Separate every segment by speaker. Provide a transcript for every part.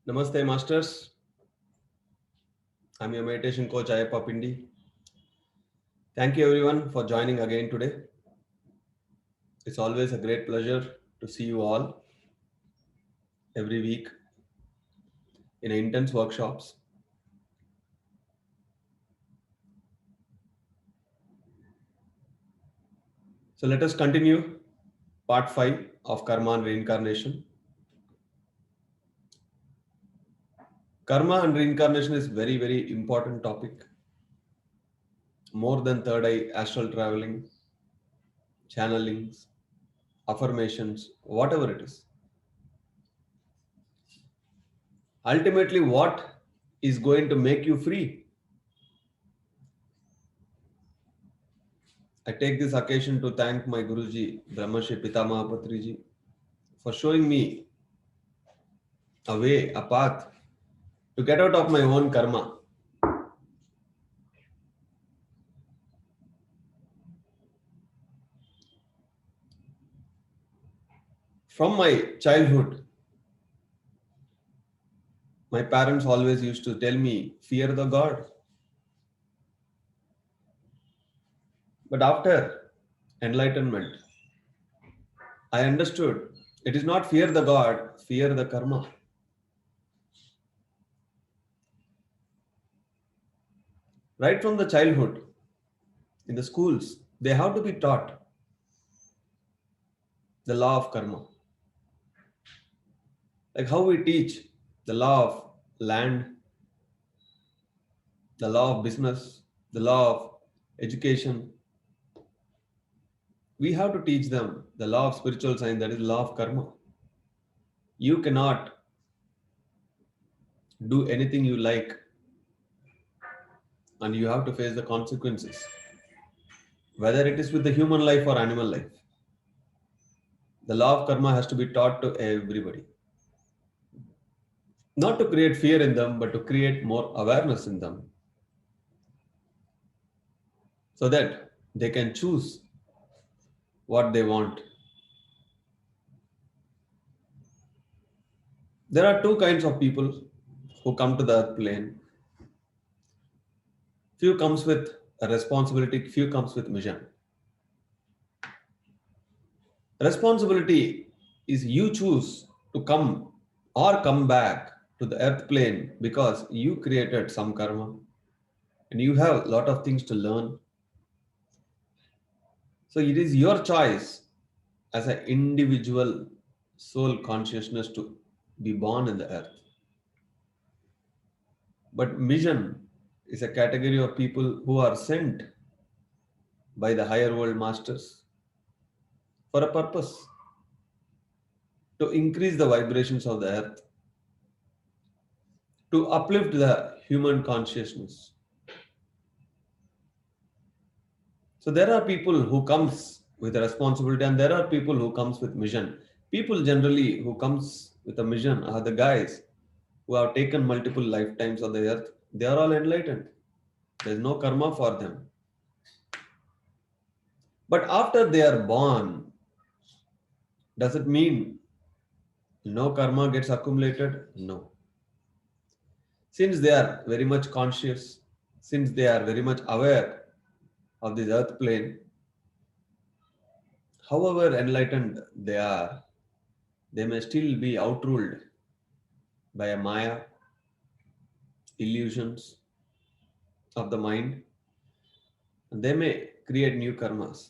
Speaker 1: Namaste, Masters. I'm your meditation coach, Ayappa Pindi. Thank you, everyone, for joining again today. It's always a great pleasure to see you all every week in intense workshops. So, let us continue part 5 of Karma and Reincarnation. Karma and reincarnation is very, very important topic. More than third eye, astral traveling, channelings, affirmations, whatever it is. Ultimately, what is going to make you free? I take this occasion to thank my Guruji, Brahmashi Pitamaha Patriji, for showing me a way, a path to get out of my own karma. From my childhood, my parents always used to tell me, fear the God. But after enlightenment, I understood it is not fear the God, fear the karma. Right from the childhood, in the schools, they have to be taught the law of karma. Like how we teach the law of land, the law of business, the law of education. We have to teach them the law of spiritual science, that is law of karma. You cannot do anything you like and you have to face the consequences, whether it is with the human life or animal life. The law of karma has to be taught to everybody, not to create fear in them, but to create more awareness in them so that they can choose what they want. There are two kinds of people who come to the earth plane. Few comes with a responsibility, few comes with mission. Responsibility is you choose to come or come back to the earth plane because you created some karma and you have a lot of things to learn. So it is your choice as an individual soul consciousness to be born in the earth. But mission is a category of people who are sent by the higher world masters for a purpose to increase the vibrations of the earth, to uplift the human consciousness. So there are people who comes with a responsibility and there are people who comes with mission. People generally who comes with a mission are the guys who have taken multiple lifetimes on the earth. They are all enlightened. There is no karma for them. But after they are born, does it mean no karma gets accumulated? No. Since they are very much conscious, since they are very much aware of this earth plane, however enlightened they are, they may still be outruled by a maya, illusions of the mind, and they may create new karmas.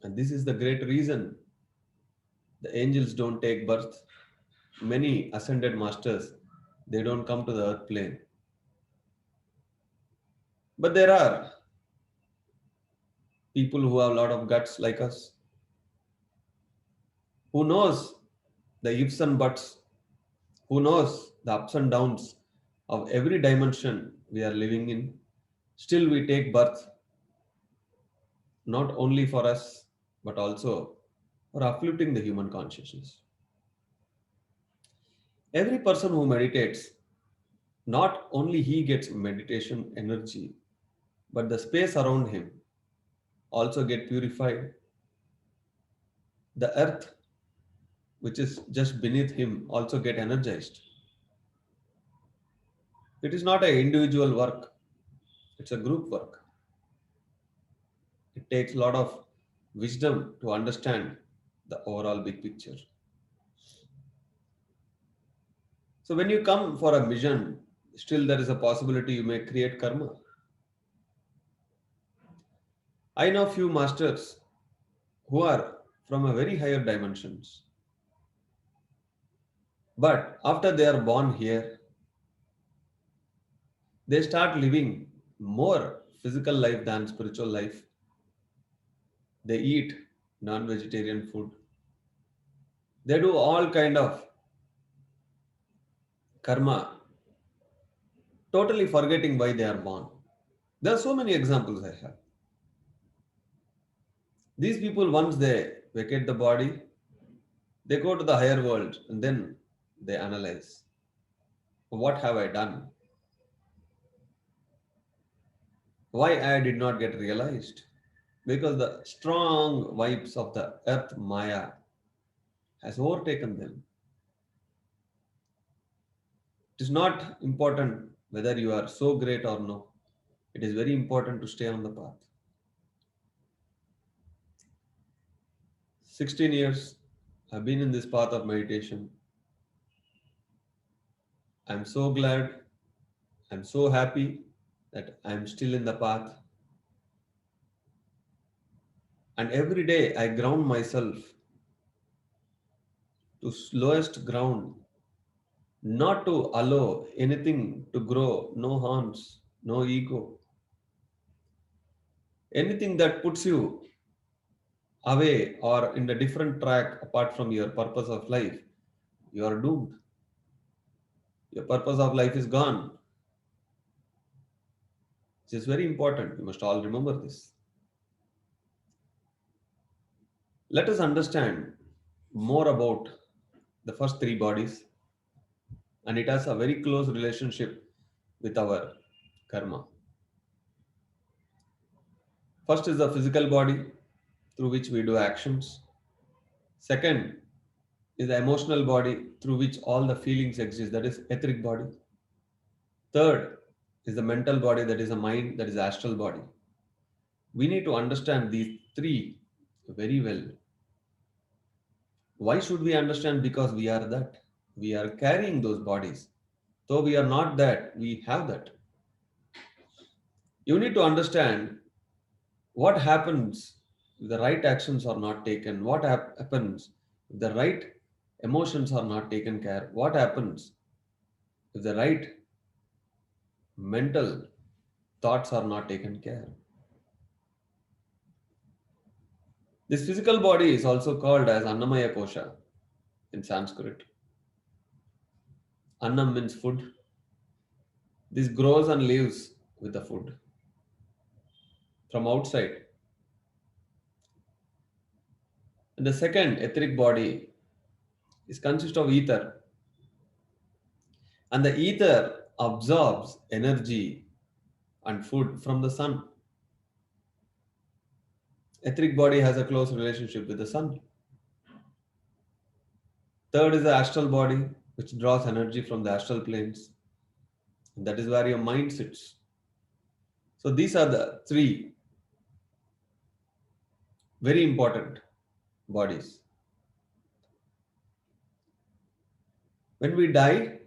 Speaker 1: And this is the great reason the angels don't take birth. Many ascended masters, they don't come to the earth plane. But there are people who have a lot of guts like us, who knows the ifs and buts, who knows the ups and downs of every dimension we are living in. Still, we take birth not only for us, but also for uplifting the human consciousness. Every person who meditates, not only he gets meditation energy, but the space around him also get purified. The earth, which is just beneath him, also get energized. It is not an individual work, it's a group work. It takes a lot of wisdom to understand the overall big picture. So when you come for a mission, still there is a possibility you may create karma. I know few masters who are from a very higher dimensions, but after they are born here, they start living more physical life than spiritual life. They eat non-vegetarian food. They do all kind of karma, totally forgetting why they are born. There are so many examples I have. These people, once they vacate the body, they go to the higher world and then they analyze, what have I done? Why I did not get realized? Because the strong vibes of the earth Maya has overtaken them. It is not important whether you are so great or no. It is very important to stay on the path. 16 years I've been in this path of meditation. I'm so glad, I'm so happy that I'm still in the path. And every day I ground myself to lowest ground, not to allow anything to grow, no horns, no ego. Anything that puts you away or in a different track apart from your purpose of life, you are doomed. Your purpose of life is gone. This is very important. You must all remember this. Let us understand more about the first three bodies, and it has a very close relationship with our karma. First is the physical body through which we do actions. Second is the emotional body through which all the feelings exist, that is etheric body. Third is the mental body, that is a mind, that is astral body. We need to understand these three very well. Why should we understand? Because we are that. We are carrying those bodies. Though we are not that, we have that. You need to understand what happens if the right actions are not taken, what happens if the right emotions are not taken care, what happens if the right mental thoughts are not taken care. This physical body is also called as Annamaya Kosha in Sanskrit. Annam means food. This grows and lives with the food from outside. And the second etheric body is consists of ether, and the ether absorbs energy and food from the sun. Etheric body has a close relationship with the sun. Third is the astral body, which draws energy from the astral planes. And that is where your mind sits. So these are the three very important bodies. When we die,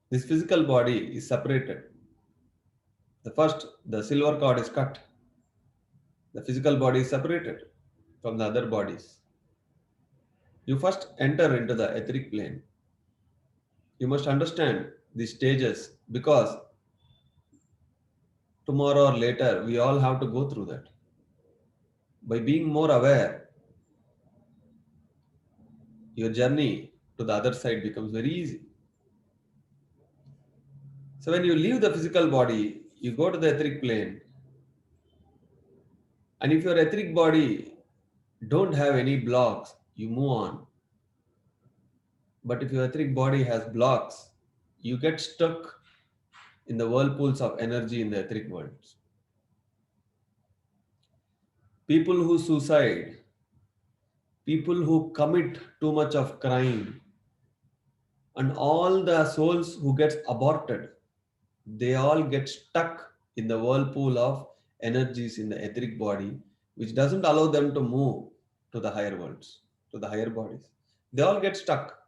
Speaker 1: this physical body is separated. The first, the silver cord is cut. The physical body is separated from the other bodies. You first enter into the etheric plane. You must understand these stages because tomorrow or later we all have to go through that. By being more aware, your journey to the other side becomes very easy. So when you leave the physical body, you go to the etheric plane, and if your etheric body don't have any blocks, you move on. But if your etheric body has blocks, you get stuck in the whirlpools of energy in the etheric worlds. People who suicide, people who commit too much of crime, And all the souls who gets aborted, they all get stuck in the whirlpool of energies in the etheric body, which doesn't allow them to move to the higher worlds, to the higher bodies. They all get stuck.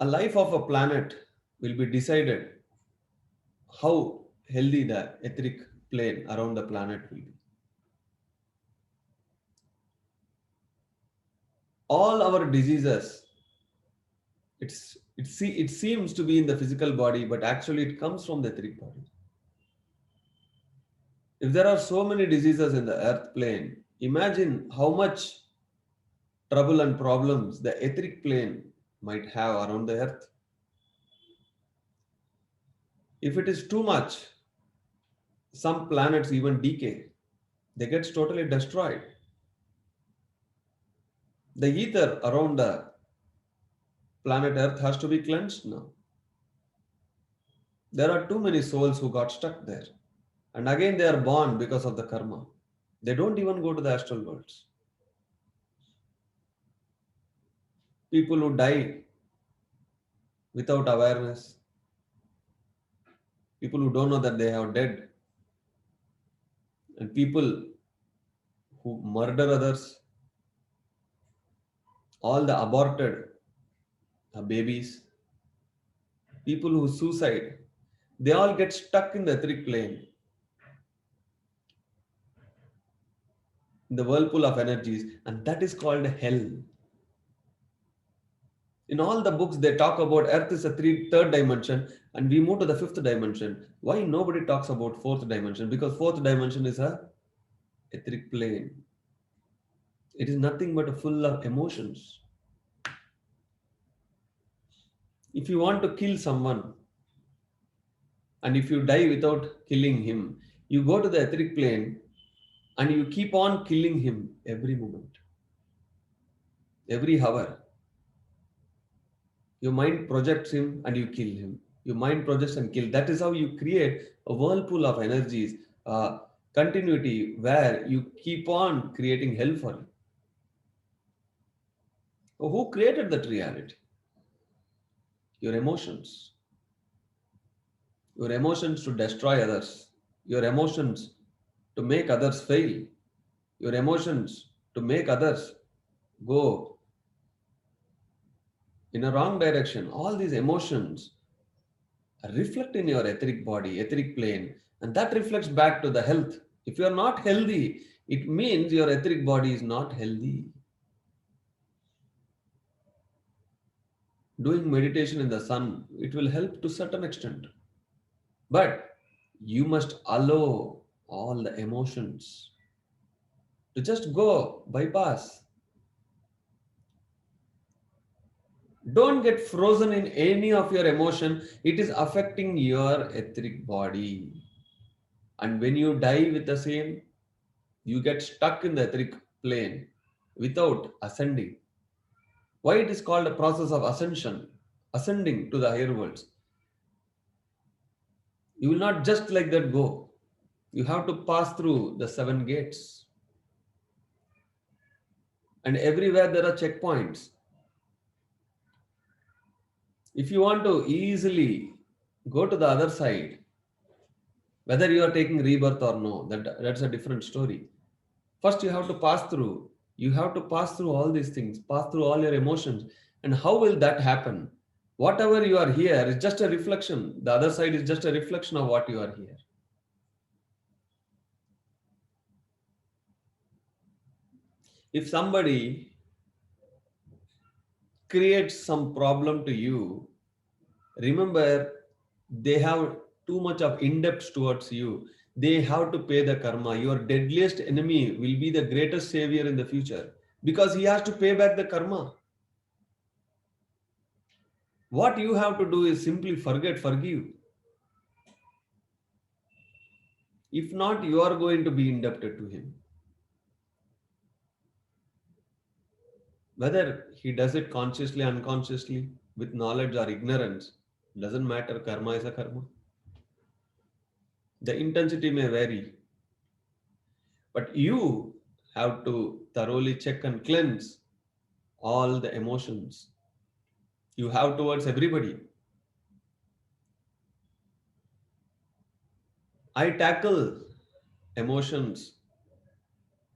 Speaker 1: A life of a planet will be decided how healthy the etheric plane around the planet will be. All our diseases, it seems to be in the physical body, but actually it comes from the etheric body. If there are so many diseases in the earth plane, imagine how much trouble and problems the etheric plane might have around the earth. If it is too much, some planets even decay, they get totally destroyed. The ether around the planet earth has to be cleansed now. There are too many souls who got stuck there, and again they are born because of the karma. They don't even go to the astral worlds. People who die without awareness, people who don't know that they have dead, and people who murder others, all the aborted babies, people who suicide, they all get stuck in the etheric plane, in the whirlpool of energies, and that is called hell. In all the books, they talk about Earth is a third dimension, and we move to the fifth dimension. Why nobody talks about fourth dimension? Because fourth dimension is a etheric plane. It is nothing but a full of emotions. If you want to kill someone, and if you die without killing him, you go to the etheric plane and you keep on killing him every moment, every hour. Your mind projects him and you kill him. Your mind projects and kill. That is how you create a whirlpool of energies, continuity where you keep on creating hell for you. So who created that reality? Your emotions. Your emotions to destroy others. Your emotions to make others fail. Your emotions to make others go in a wrong direction. All these emotions reflect in your etheric body, etheric plane, and that reflects back to the health. If you are not healthy, it means your etheric body is not healthy. Doing meditation in the sun, it will help to certain extent, but you must allow all the emotions to just go bypass. Don't get frozen in any of your emotion. It is affecting your etheric body, and when you die with the same, you get stuck in the etheric plane without ascending. Why it is called a process of ascension, ascending to the higher worlds? You will not just like that go. You have to pass through the seven gates, and everywhere there are checkpoints. If you want to easily go to the other side, whether you are taking rebirth or no, that's a different story. First, you have to pass through. You have to pass through all these things, pass through all your emotions. And how will that happen? Whatever you are here is just a reflection. The other side is just a reflection of what you are here. If somebody creates some problem to you, remember they have too much of in-depth towards you. They have to pay the karma. Your deadliest enemy will be the greatest savior in the future because he has to pay back the karma. What you have to do is simply forget, forgive. If not, you are going to be indebted to him. Whether he does it consciously, unconsciously, with knowledge or ignorance, doesn't matter. Karma is a karma. The intensity may vary, but you have to thoroughly check and cleanse all the emotions you have towards everybody. I tackle emotions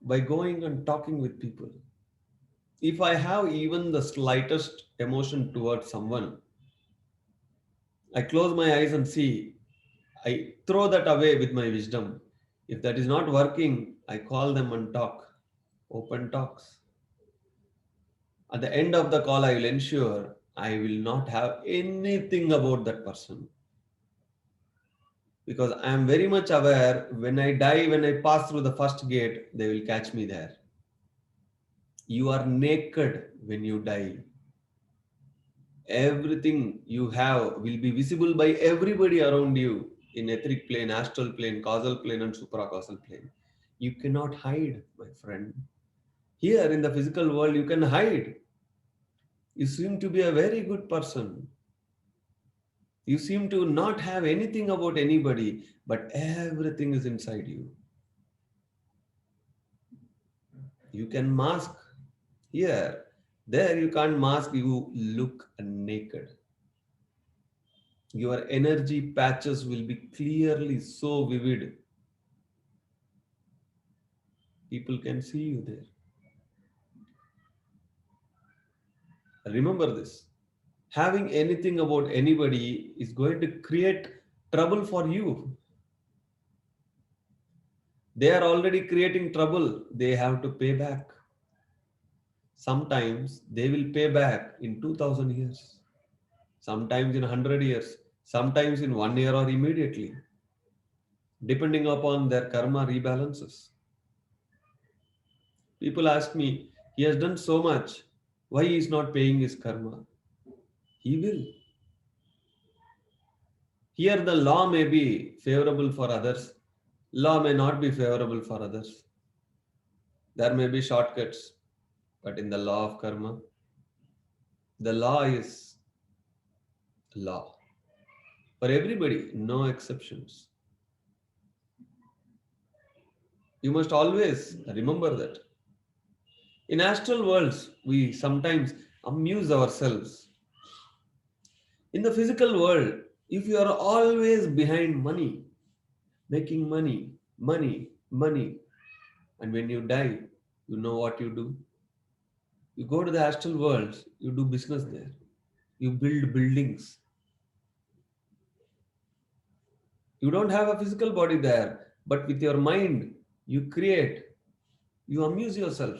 Speaker 1: by going and talking with people. If I have even the slightest emotion towards someone, I close my eyes and see, I throw that away with my wisdom. If that is not working, I call them and talk. Open talks. At the end of the call, I will ensure I will not have anything about that person, because I am very much aware when I die, when I pass through the first gate, they will catch me there. You are naked when you die. Everything you have will be visible by everybody around you in etheric plane, astral plane, causal plane, and supracausal plane. You cannot hide, my friend. Here in the physical world, you can hide. You seem to be a very good person. You seem to not have anything about anybody, but everything is inside you. You can mask here. There, you can't mask, you look naked. Your energy patches will be clearly so vivid. People can see you there. Remember this. Having anything about anybody is going to create trouble for you. They are already creating trouble. They have to pay back. Sometimes they will pay back in 2000 years, sometimes in 100 years, sometimes in 1 year or immediately, depending upon their karma rebalances. People ask me, he has done so much, why he is not paying his karma? He will. Here, the law may be favorable for others, law may not be favorable for others. There may be shortcuts, but in the law of karma, the law is law for everybody, no exceptions. You must always remember that. In astral worlds, we sometimes amuse ourselves. In the physical world, if you are always behind money, making money, money, money, and when you die, you know what you do? You go to the astral worlds, you do business there, you build buildings. You don't have a physical body there, but with your mind, you create, you amuse yourself.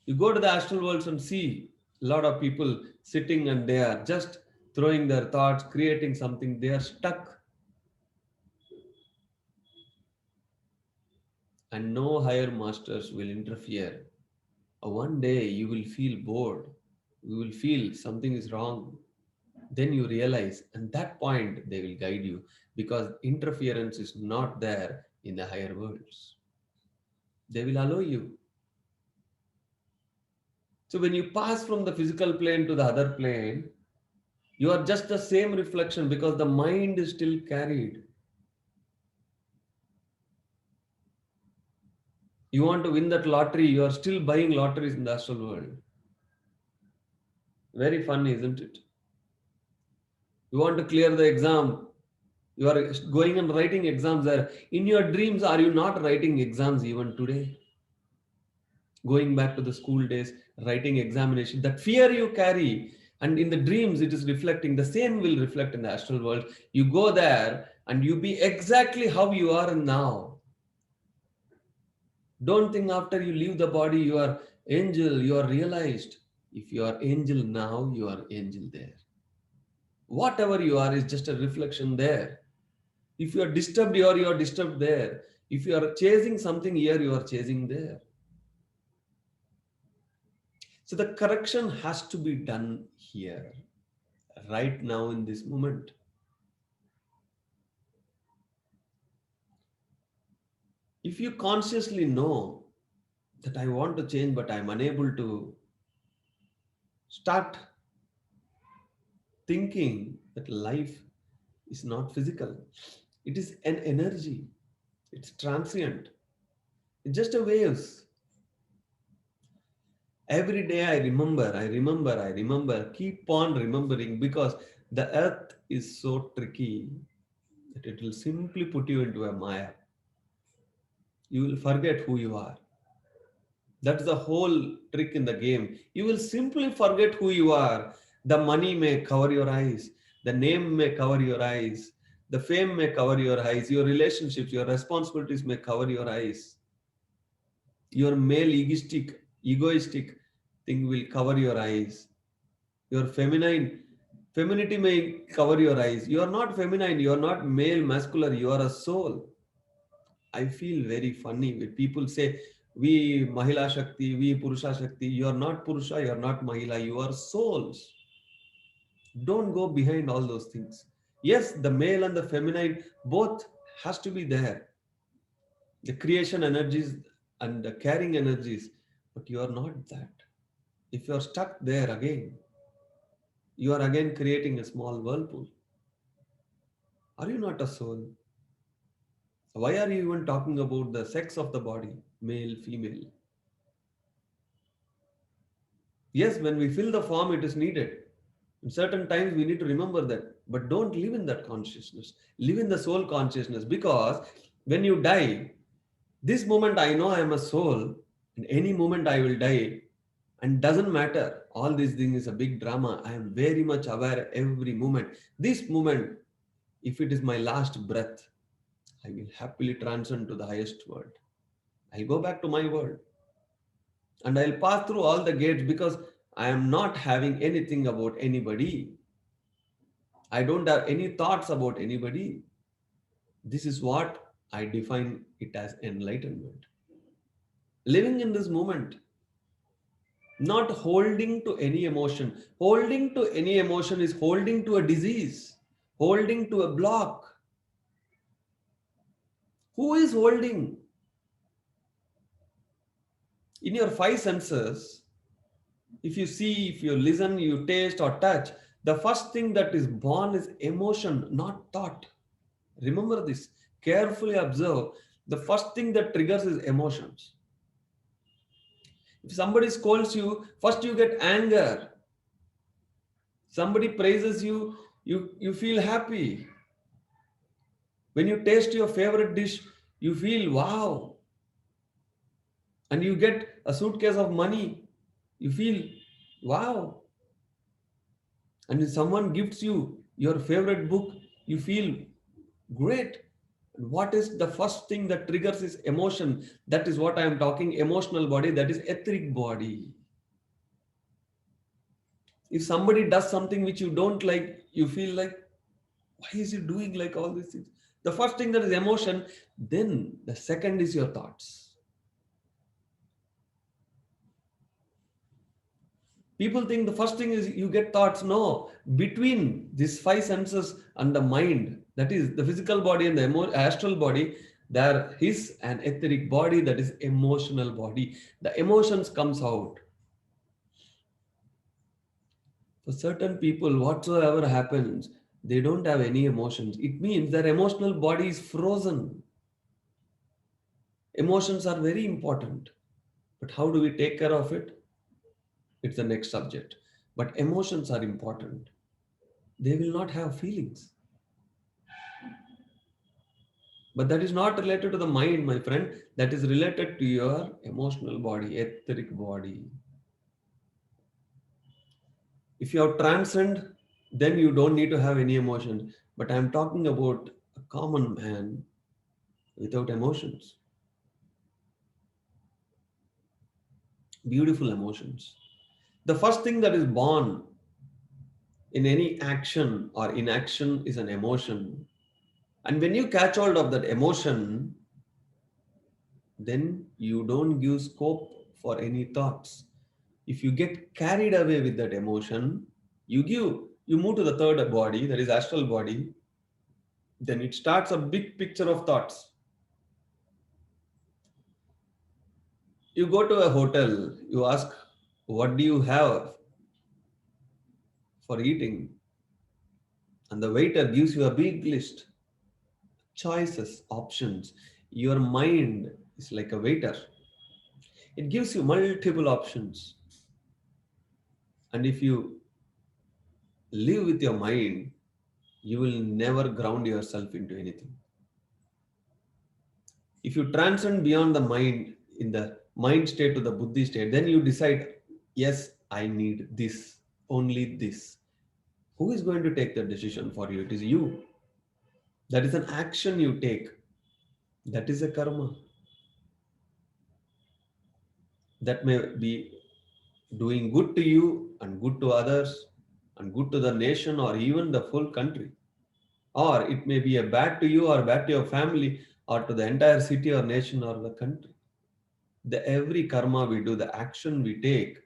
Speaker 1: You go to the astral worlds and see a lot of people sitting and they are just throwing their thoughts, creating something. They are stuck and no higher masters will interfere. One day you will feel bored. You will feel something is wrong. Then you realize, and that point they will guide you because interference is not there in the higher worlds. They will allow you. So when you pass from the physical plane to the other plane, you are just the same reflection because the mind is still carried. You want to win that lottery, you are still buying lotteries in the astral world. Very funny, isn't it? You want to clear the exam, you are going and writing exams there. In your dreams, are you not writing exams even today? Going back to the school days, writing examination, that fear you carry, and in the dreams, it is reflecting. The same will reflect in the astral world. You go there and you be exactly how you are now. Don't think after you leave the body, you are angel, you are realized. If you are angel now, you are angel there. Whatever you are is just a reflection there. If you are disturbed here, you are disturbed there. If you are chasing something here, you are chasing there. So the correction has to be done here, right now in this moment. If you consciously know that I want to change, but I'm unable to, start thinking that life is not physical. It is an energy. It's transient. It's just a waves. Every day I remember, keep on remembering because the earth is so tricky that it will simply put you into a Maya. You will forget who you are. That's the whole trick in the game. You will simply forget who you are. The money may cover your eyes, the name may cover your eyes, the fame may cover your eyes, your relationships, your responsibilities may cover your eyes. Your male egoistic thing will cover your eyes. Your femininity may cover your eyes. You are not feminine, you are not male, muscular, you are a soul. I feel very funny when people say, we Mahila Shakti, we Purusha Shakti. You are not Purusha, you are not Mahila, you are souls. Don't go behind all those things. Yes, the male and the feminine both has to be there. The creation energies and the caring energies, but you are not that. If you are stuck there again, you are again creating a small whirlpool. Are you not a soul? Why are you even talking about the sex of the body, male, female? Yes, when we fill the form, it is needed. In certain times, we need to remember that. But don't live in that consciousness. Live in the soul consciousness because when you die, this moment I know I am a soul, and any moment I will die, and doesn't matter. All these things is a big drama. I am very much aware every moment. This moment, if it is my last breath, I will happily transcend to the highest world. I'll go back to my world and I'll pass through all the gates because I am not having anything about anybody. I don't have any thoughts about anybody. This is what I define it as enlightenment. Living in this moment, not holding to any emotion. Holding to any emotion is holding to a disease, holding to a block. Who is holding? In your five senses, if you see, if you listen, you taste or touch, the first thing that is born is emotion, not thought. Remember this. Carefully observe. The first thing that triggers is emotions. If somebody scolds you, first you get anger. Somebody praises you, you feel happy. When you taste your favorite dish, you feel wow. And you get a suitcase of money, you feel wow. And if someone gifts you your favorite book, you feel great. And what is the first thing that triggers is emotion? That is what I am talking emotional body, that is etheric body. If somebody does something which you don't like, you feel like, why is he doing like all these things? The first thing that is emotion, then the second is your thoughts. People think the first thing is you get thoughts. No, between these five senses and the mind, that is the physical body and the astral body, there is an etheric body, that is emotional body. The emotions comes out. For certain people, whatsoever happens, they don't have any emotions. It means their emotional body is frozen. Emotions are very important, but how do we take care of it? It's the next subject. But emotions are important. They will not have feelings. But that is not related to the mind, my friend. That is related to your emotional body, etheric body. If you have transcend, then you don't need to have any emotions. But I am talking about a common man without emotions, beautiful emotions. The first thing that is born in any action or inaction is an emotion. And when you catch hold of that emotion, then you don't give scope for any thoughts. If you get carried away with that emotion, you move to the third body, that is astral body, then it starts a big picture of thoughts. You go to a hotel, you ask, what do you have for eating? And the waiter gives you a big list, choices, options. Your mind is like a waiter. It gives you multiple options. And if you live with your mind, you will never ground yourself into anything. If you transcend beyond the mind in the mind state to the buddhi state, then you decide, yes, I need this, only this. Who is going to take the decision for you? It is you. That is an action you take. That is a karma. That may be doing good to you and good to others and good to the nation or even the full country. Or it may be a bad to you or bad to your family or to the entire city or nation or the country. The every karma we do, the action we take,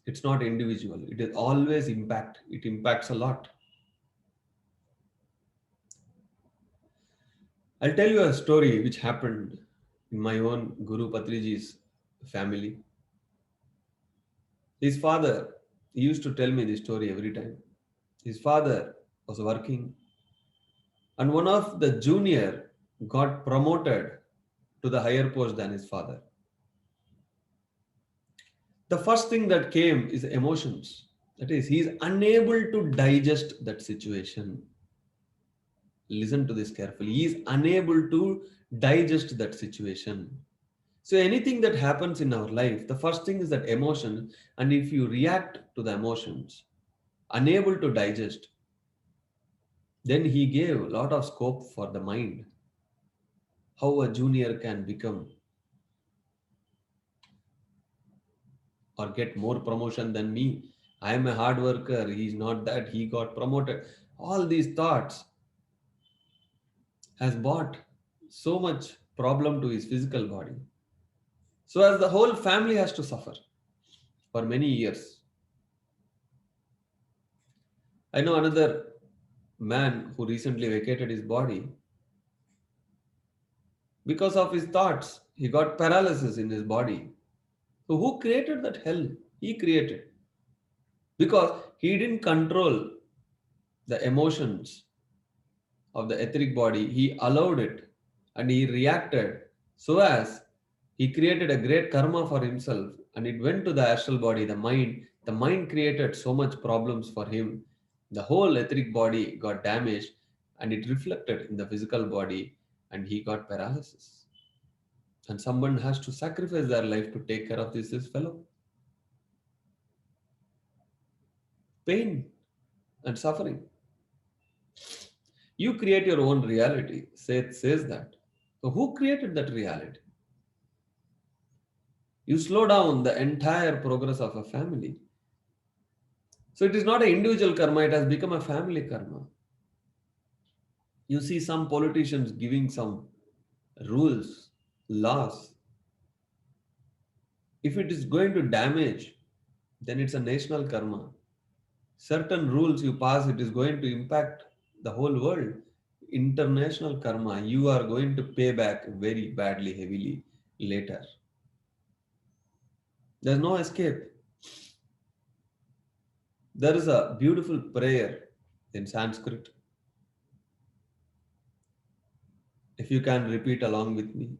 Speaker 1: it's not individual. It is always impact. It impacts a lot. I'll tell you a story which happened in my own Guru Patriji's family. His father, he used to tell me this story every time. His father was working, and one of the junior got promoted to the higher post than his father. The first thing that came is emotions. That is, he is unable to digest that situation. Listen to this carefully. He is unable to digest that situation. So anything that happens in our life, the first thing is that emotion, and if you react to the emotions, unable to digest, then he gave a lot of scope for the mind. How a junior can become or get more promotion than me. I am a hard worker. He's not that. He got promoted. All these thoughts has brought so much problem to his physical body. So as the whole family has to suffer for many years. I know another man who recently vacated his body because of his thoughts. He got paralysis in his body. So who created that hell? He created because he didn't control the emotions of the etheric body. He allowed it and he reacted so as he created a great karma for himself and it went to the astral body, the mind. The mind created so much problems for him. The whole etheric body got damaged and it reflected in the physical body and he got paralysis. And someone has to sacrifice their life to take care of this fellow. Pain and suffering. You create your own reality. Seth says that. So who created that reality? You slow down the entire progress of a family. So it is not an individual karma, it has become a family karma. You see some politicians giving some rules, laws. If it is going to damage, then it's a national karma. Certain rules you pass, it is going to impact the whole world. International karma, you are going to pay back very badly, heavily later. There's no escape. There is a beautiful prayer in Sanskrit. If you can repeat along with me.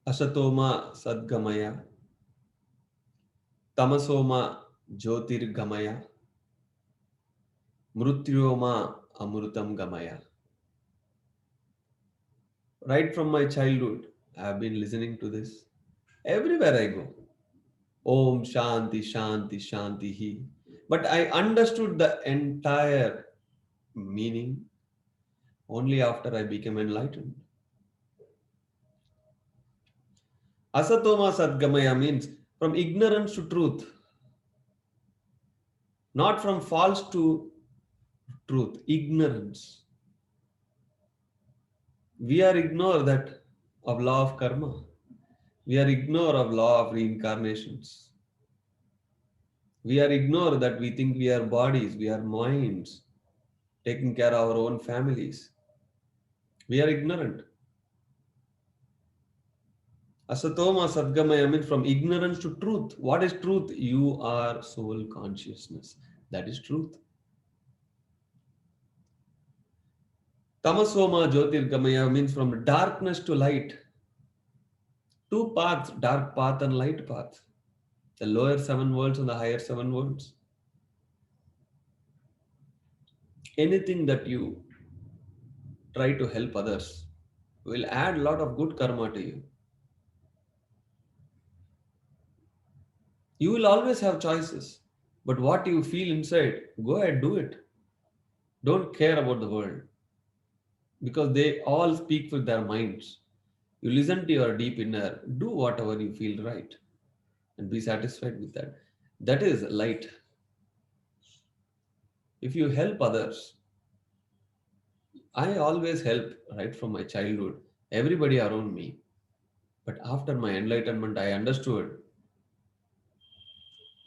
Speaker 1: Asatoma Sadgamaya, Tamasoma Jyotirgamaya, Mrutyoma Amrutam Gamaya. Right from my childhood, I have been listening to this. Everywhere I go. Om Shanti Shanti Shanti Hi. But I understood the entire meaning only after I became enlightened. Asatoma Sadgamaya means from ignorance to truth, not from false to truth, ignorance. We are ignore that of law of karma. We are ignore of law of reincarnations. We are ignore that we think we are bodies, we are minds, taking care of our own families. We are ignorant. Asatoma Sadgamaya means from ignorance to truth. What is truth? You are soul consciousness. That is truth. Tamasoma Jyotirgamaya means from darkness to light. Two paths, dark path and light path. The lower seven worlds and the higher seven worlds. Anything that you try to help others will add a lot of good karma to you. You will always have choices, but what you feel inside, go ahead, do it. Don't care about the world because they all speak with their minds. You listen to your deep inner, do whatever you feel right and be satisfied with that. That is light. If you help others, I always help right from my childhood, everybody around me. But after my enlightenment, I understood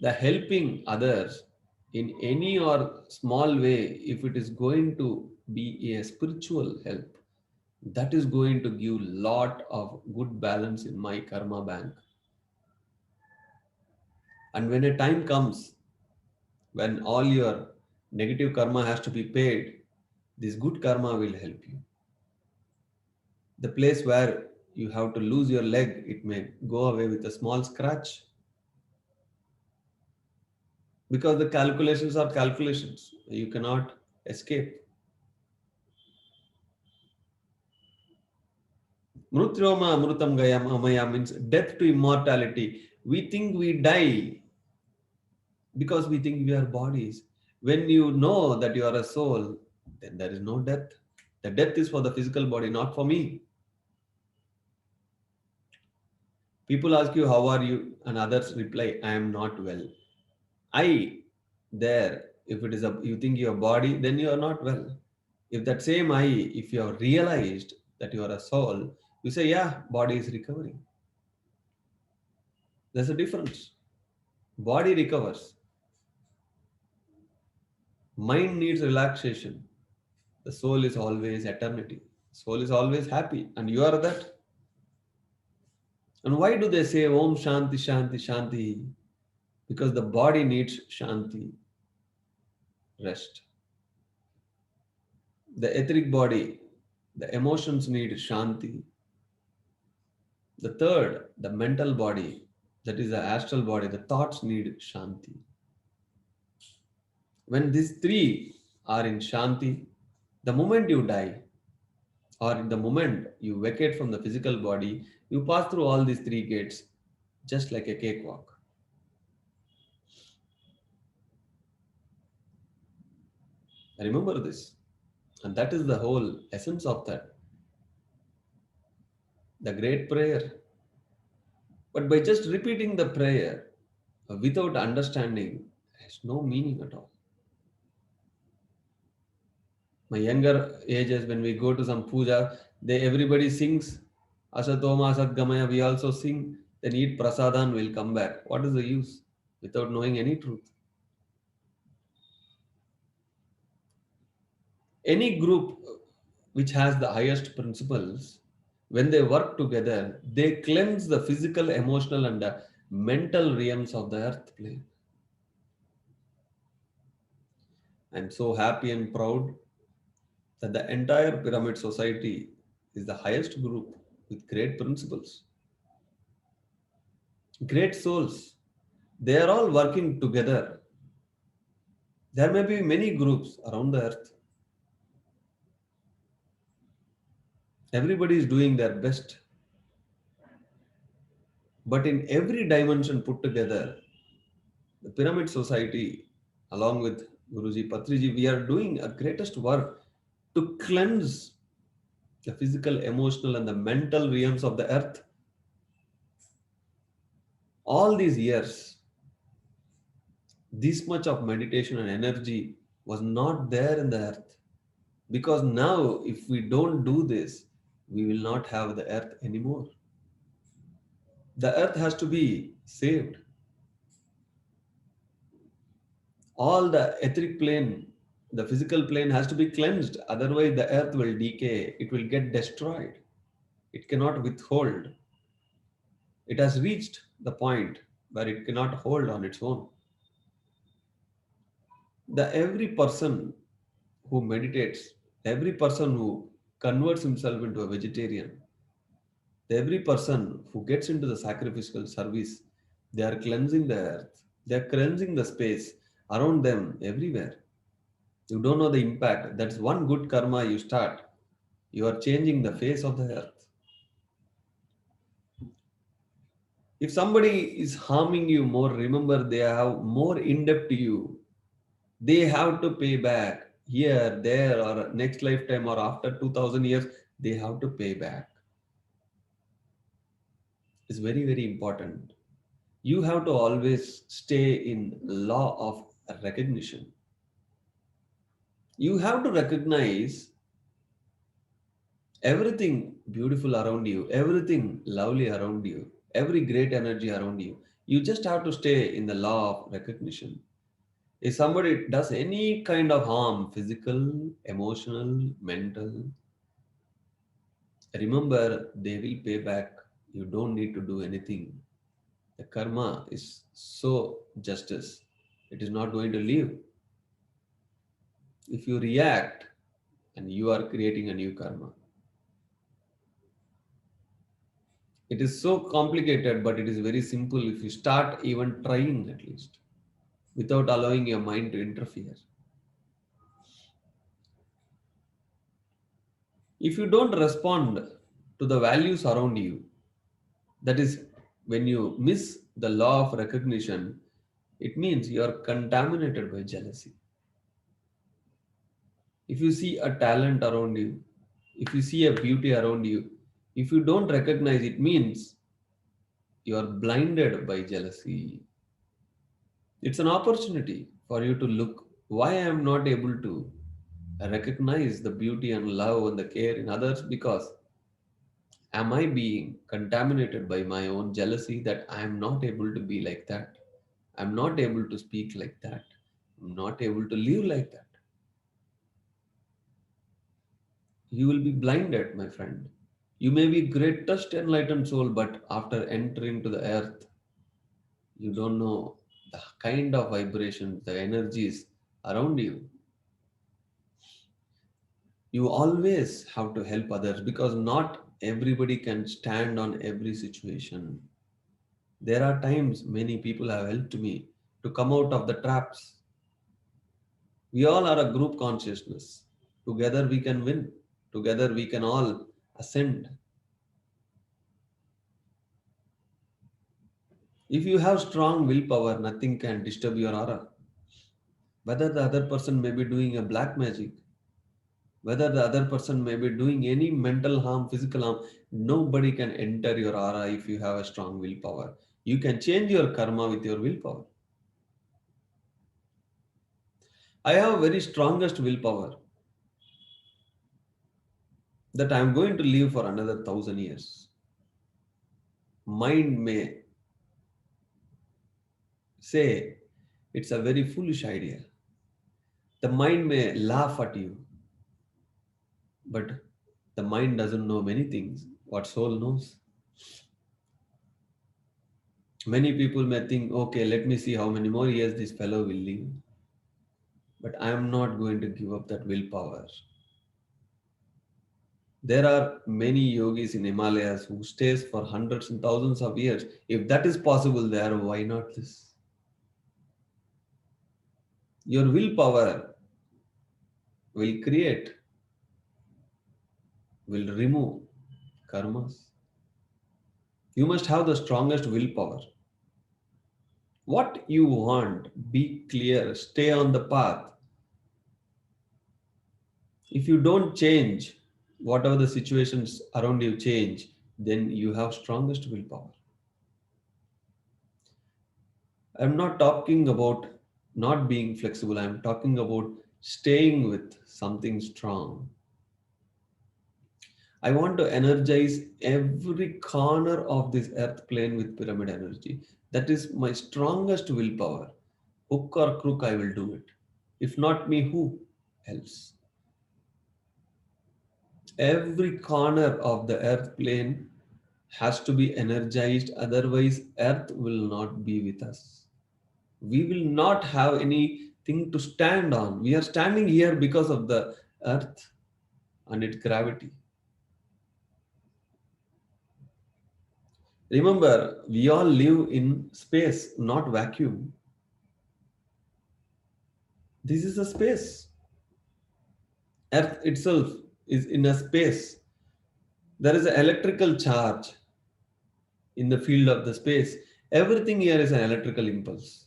Speaker 1: the helping others in any or small way, if it is going to be a spiritual help, that is going to give lot of good balance in my karma bank. And when a time comes when all your negative karma has to be paid, this good karma will help you. The place where you have to lose your leg, it may go away with a small scratch because the calculations are calculations. You cannot escape. Mrutyoma Amrutam Gayam Amaya means death to immortality. We think we die because we think we are bodies. When you know that you are a soul, then there is no death. The death is for the physical body, not for me. People ask you, how are you? And others reply, I am not well. I, there, if it is a, you think your body, then you are not well. If that same I, if you have realized that you are a soul, you say, yeah, body is recovering. There's a difference. Body recovers. Mind needs relaxation. The soul is always eternity. Soul is always happy. And you are that. And why do they say Om Shanti Shanti Shanti? Because the body needs Shanti, rest. The etheric body, the emotions need Shanti. The third, the mental body, that is the astral body, the thoughts need Shanti. When these three are in Shanti, the moment you die, or in the moment you vacate from the physical body, you pass through all these three gates just like a cakewalk. Remember this. And that is the whole essence of that, the great prayer. But by just repeating the prayer without understanding has no meaning at all. My younger ages, when we go to some puja, they everybody sings Asatoma Asatgamaya, we also sing, then eat prasadan, will come back. What is the use? Without knowing any truth. Any group which has the highest principles, when they work together, they cleanse the physical, emotional, and the mental realms of the earth plane. I'm so happy and proud that the entire pyramid society is the highest group with great principles, great souls. They are all working together. There may be many groups around the earth. Everybody is doing their best. But in every dimension put together, the pyramid society, along with Guruji Patriji, we are doing a greatest work to cleanse the physical, emotional, and the mental realms of the earth. All these years, this much of meditation and energy was not there in the earth. Because now, if we don't do this, we will not have the earth anymore. The earth has to be saved. All the etheric plane, the physical plane has to be cleansed. Otherwise, the earth will decay. It will get destroyed. It cannot withhold. It has reached the point where it cannot hold on its own. The every person who meditates, every person who converts himself into a vegetarian. Every person who gets into the sacrificial service, they are cleansing the earth, they are cleansing the space around them everywhere. You don't know the impact. That's one good karma you start. You are changing the face of the earth. If somebody is harming you more, remember they have more in depth to you. They have to pay back here, there, or next lifetime, or after 2000 years, they have to pay back. It's very, very important. You have to always stay in law of recognition. You have to recognize everything beautiful around you, everything lovely around you, every great energy around you. You just have to stay in the law of recognition. If somebody does any kind of harm, physical, emotional, mental, remember they will pay back. You don't need to do anything. The karma is so justice. It is not going to leave. If you react, and you are creating a new karma. It is so complicated, but it is very simple if you start even trying at least without allowing your mind to interfere. If you don't respond to the values around you, that is, when you miss the law of recognition, it means you are contaminated by jealousy. If you see a talent around you, if you see a beauty around you, if you don't recognize it, means you are blinded by jealousy. It's an opportunity for you to look why I am not able to recognize the beauty and love and the care in others, because am I being contaminated by my own jealousy that I am not able to be like that? I'm not able to speak like that. I'm not able to live like that. You will be blinded, my friend. You may be greatest enlightened soul, but after entering to the earth, you don't know the kind of vibrations, the energies around you. You always have to help others because not everybody can stand on every situation. There are times many people have helped me to come out of the traps. We all are a group consciousness. Together we can win. Together we can all ascend. If you have strong willpower, nothing can disturb your aura. Whether the other person may be doing a black magic, whether the other person may be doing any mental harm, physical harm, nobody can enter your aura if you have a strong willpower. You can change your karma with your willpower. I have very strongest willpower that I am going to live for another 1,000 years. Mind may say it's a very foolish idea. The mind may laugh at you, but the mind doesn't know many things. What soul knows? Many people may think, okay, let me see how many more years this fellow will live. But I am not going to give up that willpower. There are many yogis in Himalayas who stays for hundreds and thousands of years. If that is possible there, why not this? Your willpower will create, will remove karmas. You must have the strongest willpower. What you want, be clear, stay on the path. If you don't change, whatever the situations around you change, then you have strongest willpower. I'm not talking about not being flexible. I'm talking about staying with something strong. I want to energize every corner of this earth plane with pyramid energy. That is my strongest willpower. Hook or crook, I will do it. If not me, who else? Every corner of the earth plane has to be energized, otherwise, earth will not be with us. We will not have anything to stand on. We are standing here because of the earth. and its gravity. Remember, we all live in space, not vacuum. This is a space. Earth itself is in a space. There is an electrical charge in the field of the space. Everything here is an electrical impulse.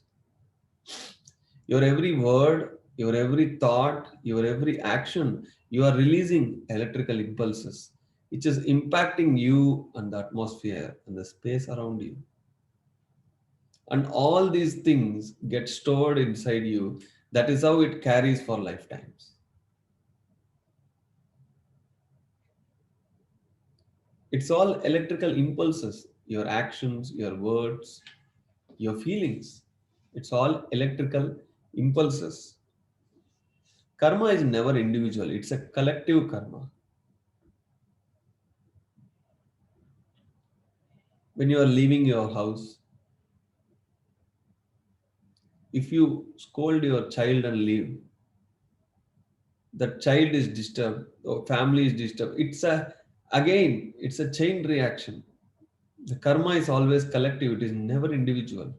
Speaker 1: Your every word, your every thought, your every action, you are releasing electrical impulses, which is impacting you and the atmosphere and the space around you. And all these things get stored inside you. That is how it carries for lifetimes. It's all electrical impulses, your actions, your words, your feelings. It's all electrical impulses. Karma is never individual, it's a collective karma. When you are leaving your house, if you scold your child and leave, the child is disturbed, or family is disturbed. It's a chain reaction. The karma is always collective, it is never individual.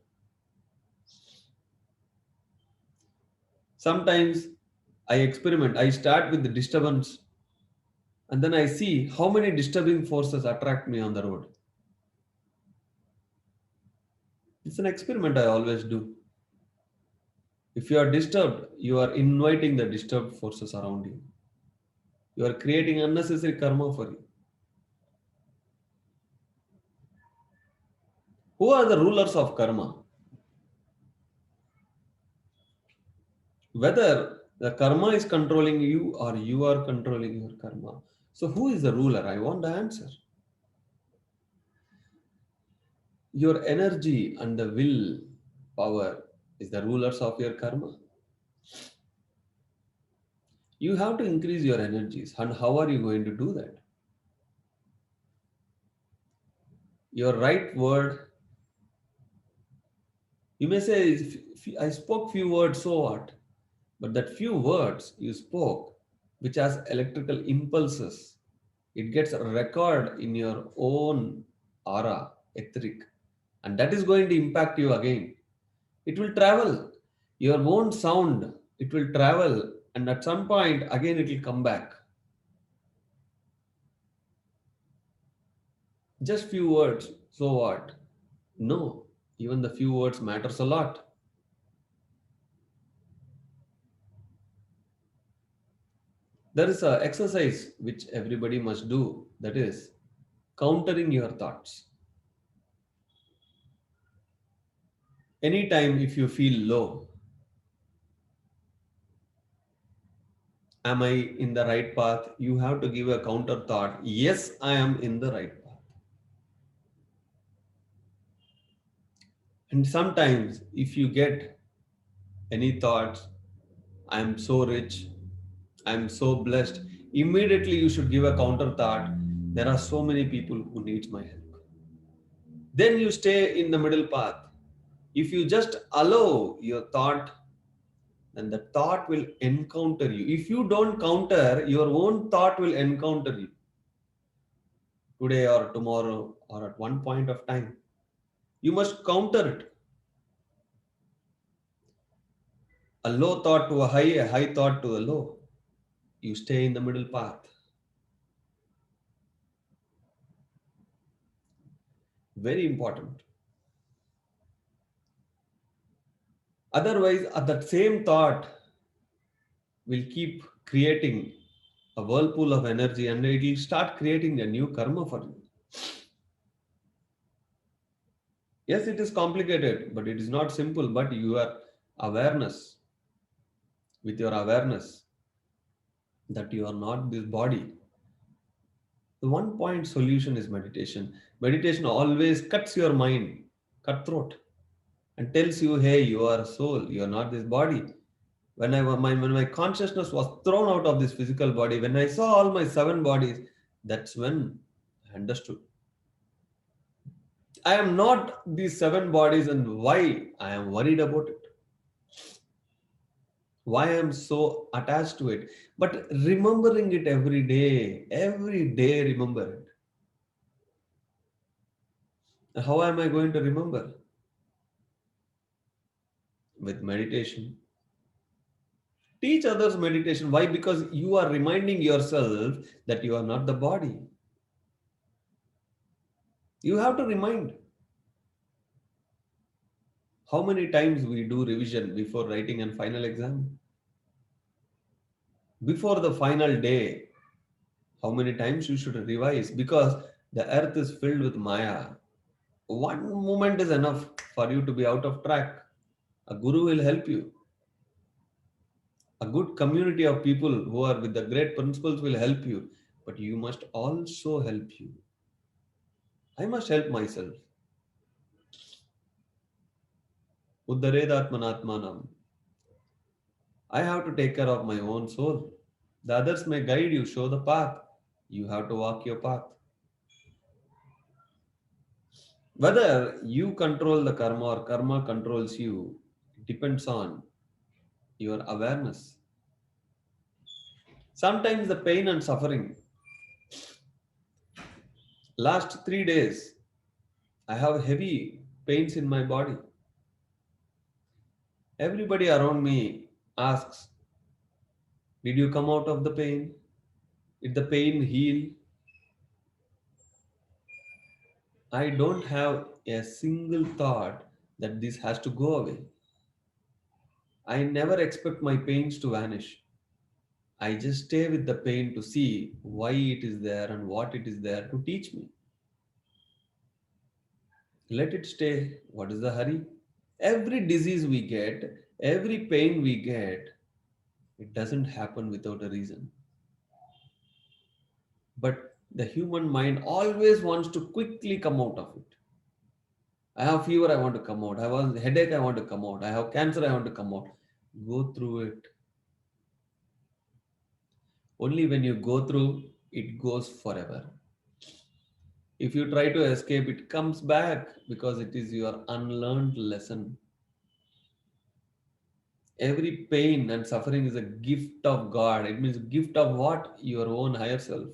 Speaker 1: Sometimes I experiment, I start with the disturbance, and then I see how many disturbing forces attract me on the road. It's an experiment I always do. If you are disturbed, you are inviting the disturbed forces around you. You are creating unnecessary karma for you. Who are the rulers of karma? Whether the karma is controlling you or you are controlling your karma. So, who is the ruler? I want the answer. Your energy and the will power is the rulers of your karma. You have to increase your energies. And how are you going to do that? Your right word, you may say, I spoke few words, so what? But that few words you spoke, which has electrical impulses, it gets a record in your own aura, etheric, and that is going to impact you again. It will travel. Your own sound, it will travel, and at some point, again, it will come back. Just few words, so what? No, even the few words matters a lot. There is a exercise which everybody must do, that is countering your thoughts. Anytime if you feel low, am I in the right path? You have to give a counter thought. Yes, I am in the right path. And sometimes if you get any thoughts, I am so rich, I am so blessed, immediately you should give a counter thought. There are so many people who needs my help. Then you stay in the middle path. If you just allow your thought, then the thought will encounter you. If you don't counter, your own thought will encounter you today or tomorrow or at one point of time. You must counter it. A low thought to a high thought to a low. You stay in the middle path. Very important. Otherwise, at that same thought will keep creating a whirlpool of energy and it will start creating a new karma for you. Yes, it is complicated, but it is not simple. But your awareness, with your awareness that you are not this body, the one point solution is meditation. Meditation always cuts your mind, cutthroat, and tells you, hey, you are a soul, you are not this body. When my consciousness was thrown out of this physical body, when I saw all my seven bodies, that's when I understood. I am not these seven bodies and why I am worried about it. why I'm so attached to it. But remembering it every day remember it. How am I going to remember? With meditation. Teach others meditation. Why? Because you are reminding yourself that you are not the body. You have to remind. How many times we do revision before writing an final exam? Before the final day, how many times you should revise? Because the earth is filled with Maya. One moment is enough for you to be out of track. A guru will help you. A good community of people who are with the great principles will help you. But you must also help you. I must help myself. Uddharedatmanatmanam. I have to take care of my own soul. The others may guide you, show the path. You have to walk your path. Whether you control the karma or karma controls you depends on your awareness. Sometimes the pain and suffering. Last 3 days, I have heavy pains in my body. Everybody around me asks, did you come out of the pain? Did the pain heal? I don't have a single thought that this has to go away. I never expect my pains to vanish. I just stay with the pain to see why it is there and what it is there to teach me. Let it stay. What is the hurry? Every disease we get, every pain we get, it doesn't happen without a reason. But the human mind always wants to quickly come out of it. I have fever, I want to come out. I have headache, I want to come out. I have cancer, I want to come out. Go through it. Only when you go through, it goes forever. If you try to escape, it comes back because it is your unlearned lesson. Every pain and suffering is a gift of God. It means gift of what? Your own higher self.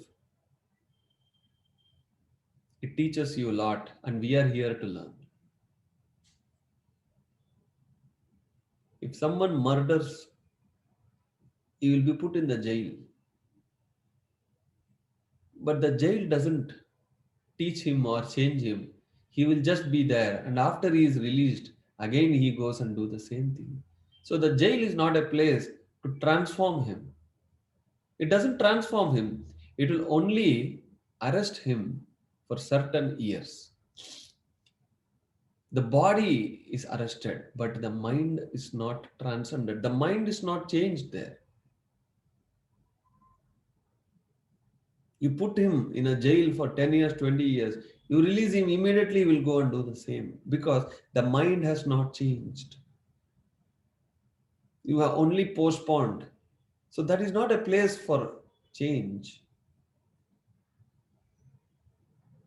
Speaker 1: It teaches you a lot, and we are here to learn. If someone murders, he will be put in the jail. But the jail doesn't teach him or change him. He will just be there, and after he is released, again he goes and do the same thing. So the jail is not a place to transform him. It doesn't transform him. It will only arrest him for certain years. The body is arrested, but the mind is not transcended. The mind is not changed there. You put him in a jail for 10 years, 20 years, you release him, immediately he will go and do the same because the mind has not changed. You have only postponed. So that is not a place for change.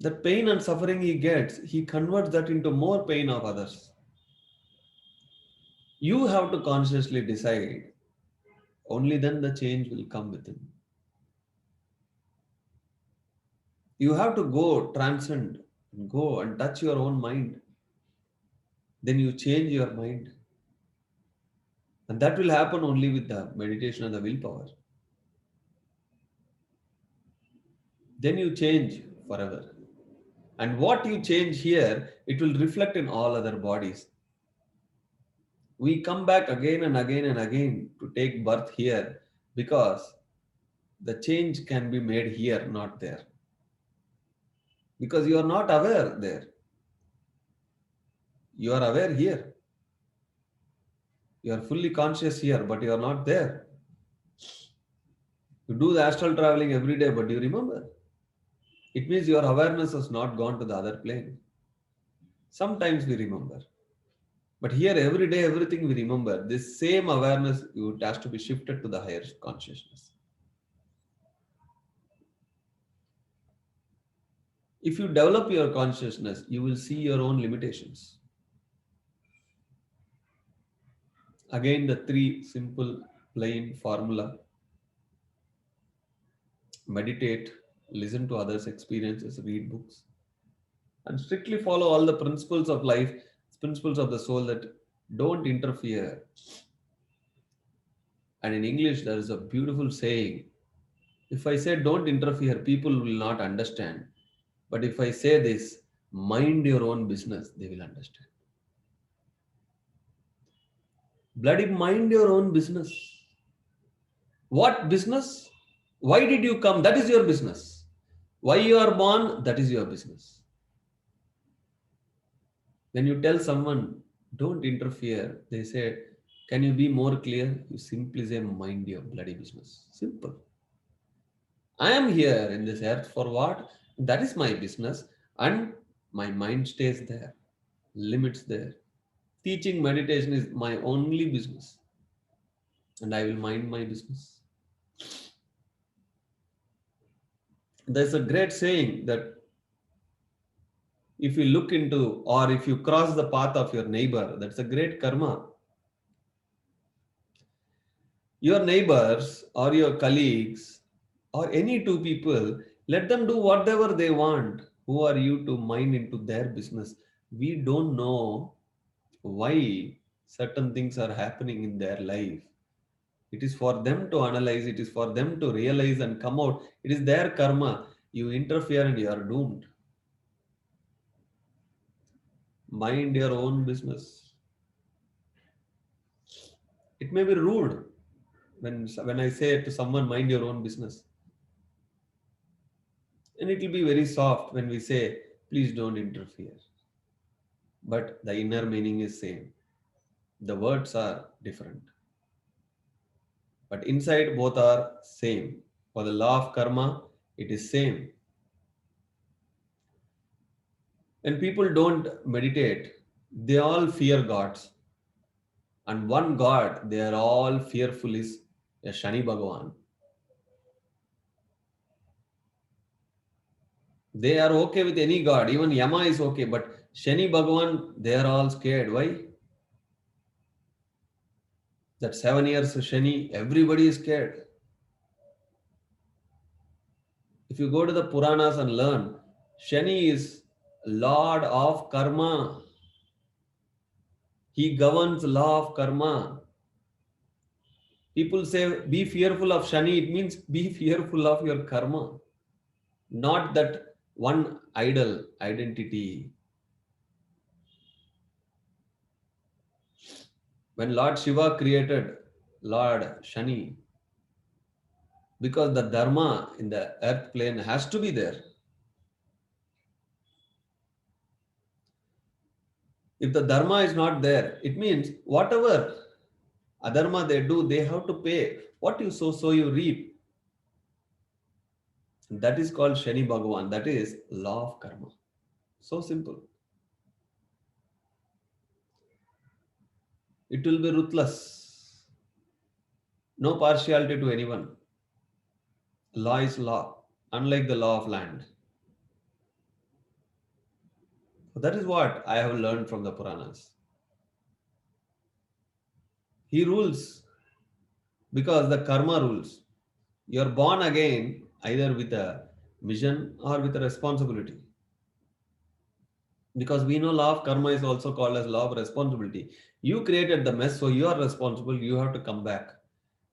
Speaker 1: The pain and suffering he gets, he converts that into more pain of others. You have to consciously decide. Only then the change will come within. You have to go transcend, go and touch your own mind. Then you change your mind. And that will happen only with the meditation and the willpower. Then you change forever. And what you change here, it will reflect in all other bodies. We come back again and again and again to take birth here because the change can be made here, not there. Because you are not aware there. You are aware here. You are fully conscious here, but you are not there. You do the astral traveling every day, but do you remember? It means your awareness has not gone to the other plane. Sometimes we remember. But here, every day, everything we remember. This same awareness it has to be shifted to the higher consciousness. If you develop your consciousness, you will see your own limitations. Again, the three simple plain formula. Meditate, listen to others' experiences, read books, and strictly follow all the principles of life, principles of the soul that don't interfere. And in English, there is a beautiful saying: if I say don't interfere, people will not understand. But if I say this, mind your own business, they will understand. Bloody mind your own business. What business? Why did you come? That is your business. Why you are born? That is your business. When you tell someone, don't interfere, they say, can you be more clear? You simply say, mind your bloody business. Simple. I am here in this earth for what? That is my business. And my mind stays there, limits there. Teaching meditation is my only business. And I will mind my business. There's a great saying that if you look into or if you cross the path of your neighbor, that's a great karma. Your neighbors or your colleagues or any two people, let them do whatever they want. Who are you to mind into their business? We don't know why certain things are happening in their life. It is for them to analyze, it is for them to realize and come out. It is their karma. You interfere and you are doomed. Mind your own business. It may be rude when I say to someone, mind your own business. And it will be very soft when we say, please don't interfere. But the inner meaning is same. The words are different. But inside both are same. For the law of karma, it is same. When people don't meditate, they all fear gods. And one god they are all fearful is a Shani Bhagavan. They are okay with any god, even Yama is okay, but Shani Bhagavan, they are all scared. Why? That 7 years Shani, everybody is scared. If you go to the Puranas and learn, Shani is Lord of Karma. He governs law of karma. People say, be fearful of Shani. It means be fearful of your karma, not that one idol identity. When Lord Shiva created Lord Shani, because the dharma in the earth plane has to be there. If the dharma is not there, it means whatever adharma they do, they have to pay. What you sow, so you reap. That is called Shani Bhagavan. That is law of karma. So simple. It will be ruthless. No partiality to anyone. Law is law, unlike the law of land. So that is what I have learned from the Puranas. He rules because the karma rules. You are born again either with a mission or with a responsibility. Because we know law of karma is also called as law of responsibility. You created the mess, so you are responsible. You have to come back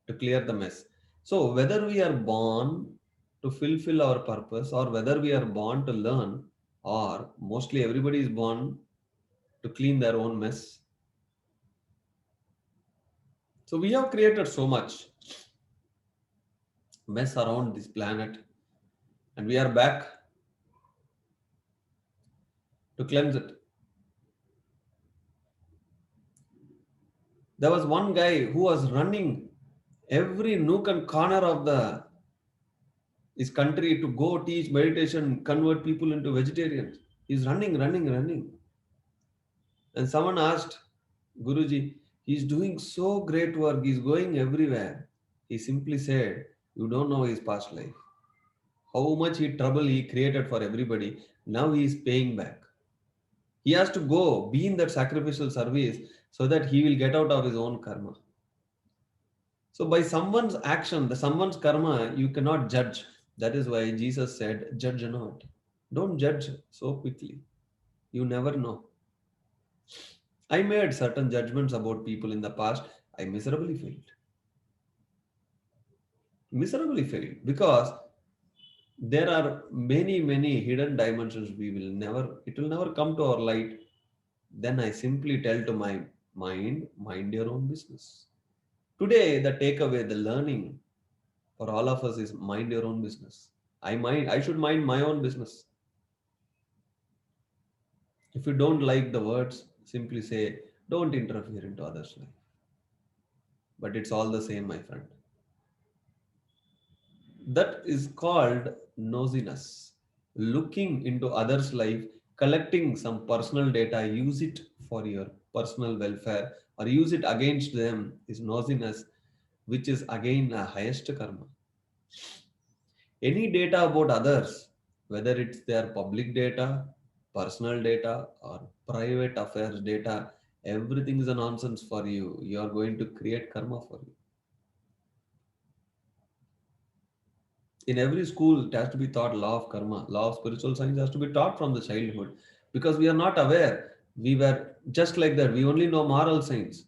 Speaker 1: to clear the mess. So whether we are born to fulfill our purpose or whether we are born to learn, or mostly everybody is born to clean their own mess. So we have created so much mess around this planet and we are back to cleanse it. There was one guy who was running every nook and corner of his country to go teach meditation, convert people into vegetarians. He's running, running, running. And someone asked Guruji, he's doing so great work, he's going everywhere. He simply said, you don't know his past life. How much trouble he created for everybody. Now he is paying back. He has to go be in that sacrificial service so that he will get out of his own karma. So by someone's action, the someone's karma, you cannot judge. That is why Jesus said, judge not. Don't judge so quickly. You never know. I made certain judgments about people in the past. I miserably failed. Miserably failed because there are many hidden dimensions we will never, it will never come to our light. Then I simply tell to my mind your own business. Today the takeaway, the learning for all of us is mind your own business. I should mind my own business. If you don't like the words, simply say don't interfere into others life. But it's all the same, my friend. That is called nosiness. Looking into others life, collecting some personal data, use it for your personal welfare or use it against them, is nosiness, which is again a highest karma. Any data about others, whether it's their public data, personal data, or private affairs data, everything is a nonsense for you. You are going to create karma for you. In every school it has to be taught law of karma, law of spiritual science has to be taught from the childhood, because we are not aware. We were just like that, we only know moral science.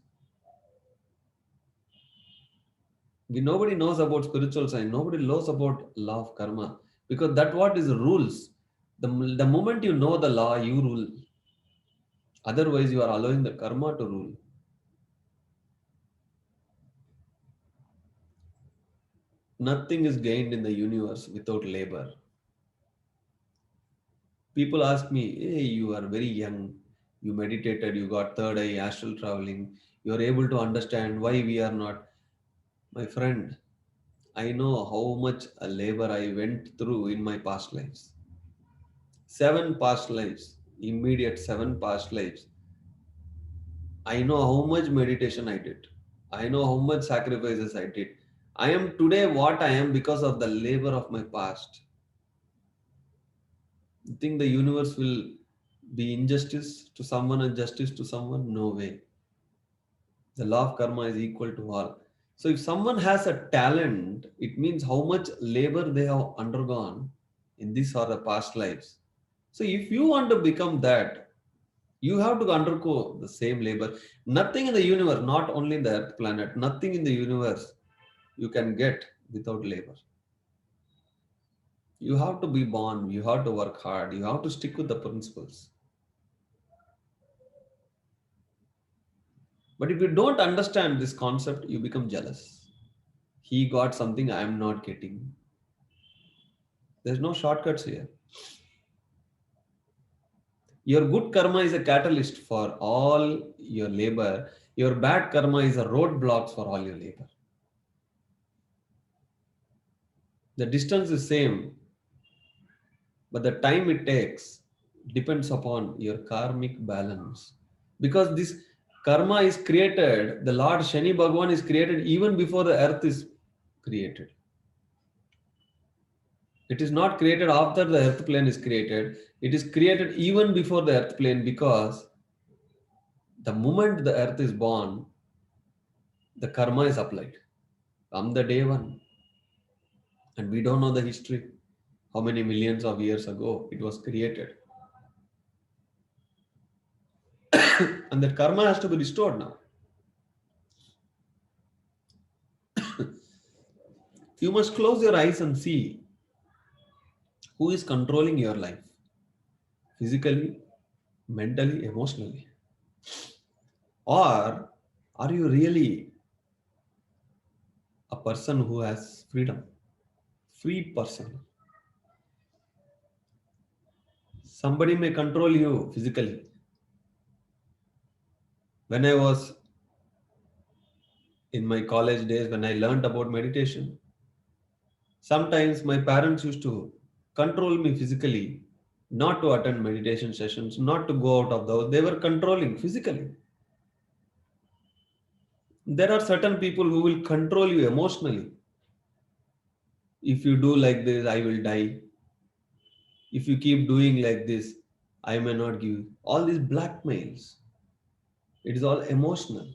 Speaker 1: We nobody knows about spiritual science, nobody knows about law of karma, because that what is the rules. The moment you know the law, you rule. Otherwise you are allowing the karma to rule. Nothing is gained in the universe without labor. People ask me, hey, you are very young, you meditated, you got third eye, astral traveling, you are able to understand why we are not. My friend, I know how much a labor I went through in my past lives. 7 past lives, immediate 7 past lives. I know how much meditation I did. I know how much sacrifices I did. I am today what I am because of the labor of my past. You think the universe will be injustice to someone and justice to someone? No way. The law of karma is equal to all. So if someone has a talent, it means how much labor they have undergone in this or the past lives. So if you want to become that, you have to undergo the same labor. Nothing in the universe, not only in the earth planet, nothing in the universe you can get without labor. You have to be born, you have to work hard, you have to stick with the principles. But if you don't understand this concept, you become jealous. He got something I am not getting. There's no shortcuts here. Your good karma is a catalyst for all your labor. Your bad karma is a roadblocks for all your labor. The distance is same, but the time it takes depends upon your karmic balance. Because this karma is created, the Lord Shani Bhagwan is created even before the earth is created. It is not created after the earth plane is created. It is created even before the earth plane, because the moment the earth is born, the karma is applied from the day one. And we don't know the history, how many millions of years ago it was created. And that karma has to be restored now. You must close your eyes and see who is controlling your life physically, mentally, emotionally. Or are you really a person who has freedom? Free person. Somebody may control you physically. When I was in my college days, when I learned about meditation, sometimes my parents used to control me physically, not to attend meditation sessions, not to go out of the house. They were controlling physically. There are certain people who will control you emotionally. If you do like this, I will die. If you keep doing like this, I may not give you. All these blackmails. It is all emotional.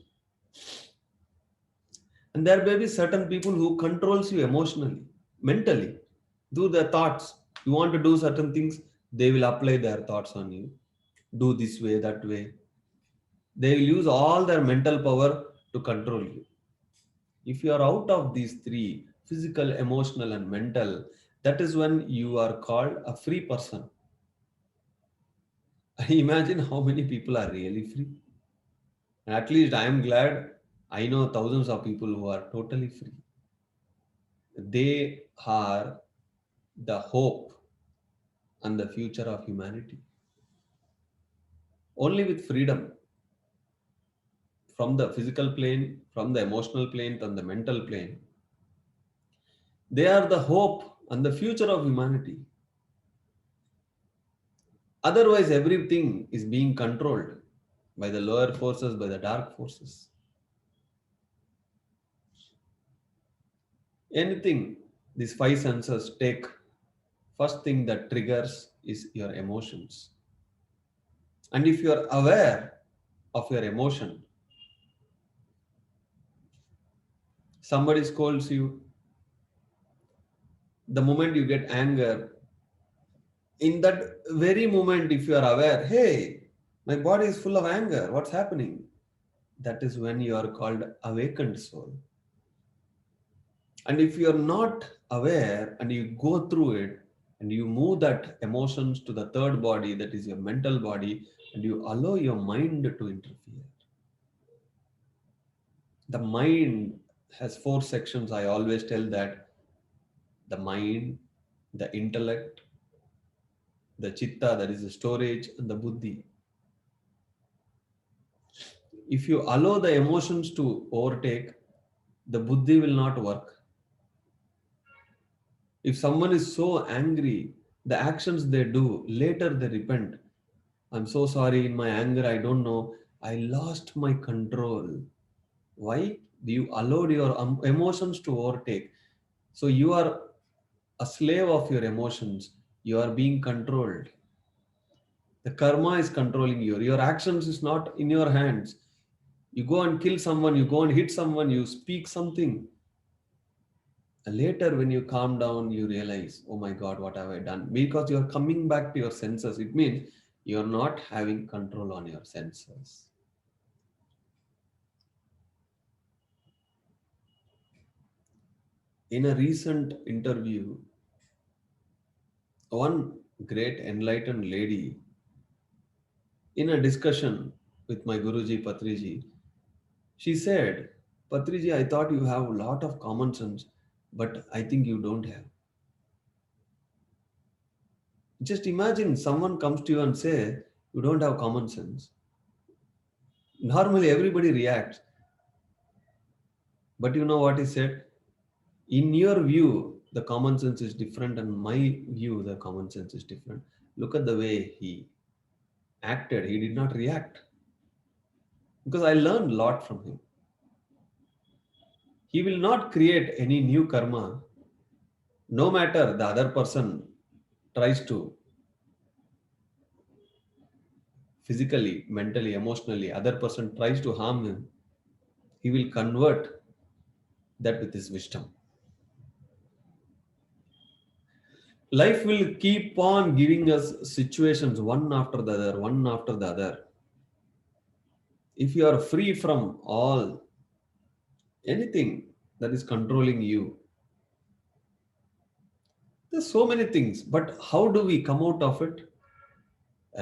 Speaker 1: And there may be certain people who controls you emotionally, mentally, do their thoughts. You want to do certain things, they will apply their thoughts on you. Do this way, that way. They will use all their mental power to control you. If you are out of these three, physical, emotional, and mental, that is when you are called a free person. Imagine how many people are really free. And at least I am glad I know thousands of people who are totally free. They are the hope and the future of humanity. Only with freedom from the physical plane, from the emotional plane, from the mental plane, they are the hope and the future of humanity. Otherwise, everything is being controlled by the lower forces, by the dark forces. Anything these five senses take, first thing that triggers is your emotions. And if you are aware of your emotion, somebody scolds you, the moment you get anger, in that very moment, if you are aware, hey, my body is full of anger, what's happening? That is when you are called awakened soul. And if you are not aware and you go through it and you move that emotions to the third body, that is your mental body, and you allow your mind to interfere. The mind has four sections. I always tell that: the mind, the intellect, the chitta, that is the storage, and the buddhi. If you allow the emotions to overtake, the buddhi will not work. If someone is so angry, the actions they do, later they repent. I'm so sorry, in my anger, I don't know. I lost my control. Why? You allowed your emotions to overtake. So you are a slave of your emotions. You are being controlled. The karma is controlling you. Your actions is not in your hands. You go and kill someone, you go and hit someone, you speak something. And later, when you calm down, you realize, oh my God, what have I done? Because you're coming back to your senses. It means you're not having control on your senses. In a recent interview, one great enlightened lady, in a discussion with my Guruji Patriji, she said, Patriji, I thought you have a lot of common sense, but I think you don't have. Just imagine someone comes to you and say, you don't have common sense. Normally everybody reacts. But you know what he said? In your view, the common sense is different, and my view, the common sense is different. Look at the way he acted. He did not react because I learned a lot from him. He will not create any new karma, no matter the other person tries to physically, mentally, emotionally, other person tries to harm him. He will convert that with his wisdom. Life will keep on giving us situations one after the other, one after the other. If you are free from all anything that is controlling you, there's so many things, but how do we come out of it?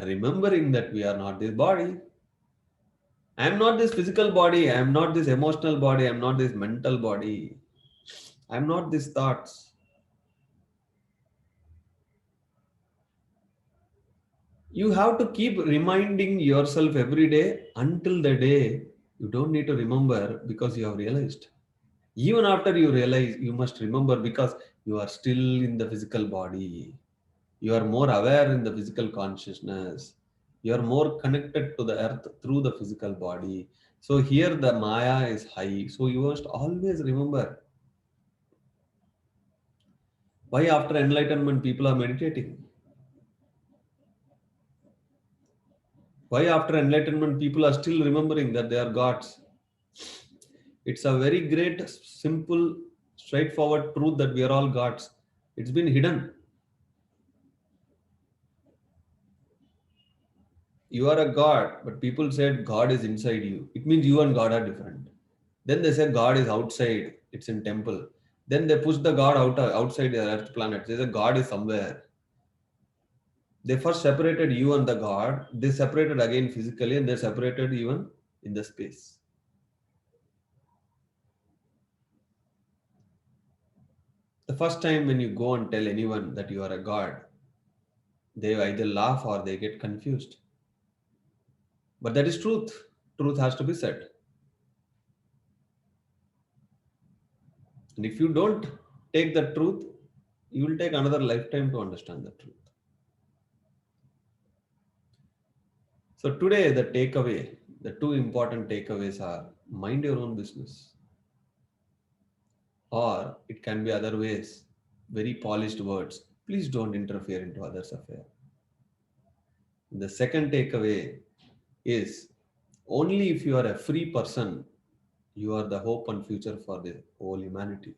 Speaker 1: Remembering that we are not this body. I am not this physical body. I am not this emotional body. I am not this mental body. I am not these thoughts. You have to keep reminding yourself every day until the day you don't need to remember because you have realized. Even after you realize, you must remember because you are still in the physical body. You are more aware in the physical consciousness. You are more connected to the earth through the physical body. So here the Maya is high. So you must always remember why after enlightenment people are meditating. Why after enlightenment people are still remembering that they are gods. It's a very great, simple, straightforward truth that we are all gods. It's been hidden. You are a god, but people said God is inside you. It means you and God are different. Then they say God is outside, it's in temple. Then they push the God outside the earth planet. They say God is somewhere. They first separated you and the God. They separated again physically, and they separated even in the space. The first time when you go and tell anyone that you are a God, they either laugh or they get confused. But that is truth. Truth has to be said. And if you don't take the truth, you will take another lifetime to understand the truth. So today, the takeaway, the two important takeaways are mind your own business, or it can be other ways, very polished words. Please don't interfere into others' affair. The second takeaway is only if you are a free person, you are the hope and future for the whole humanity.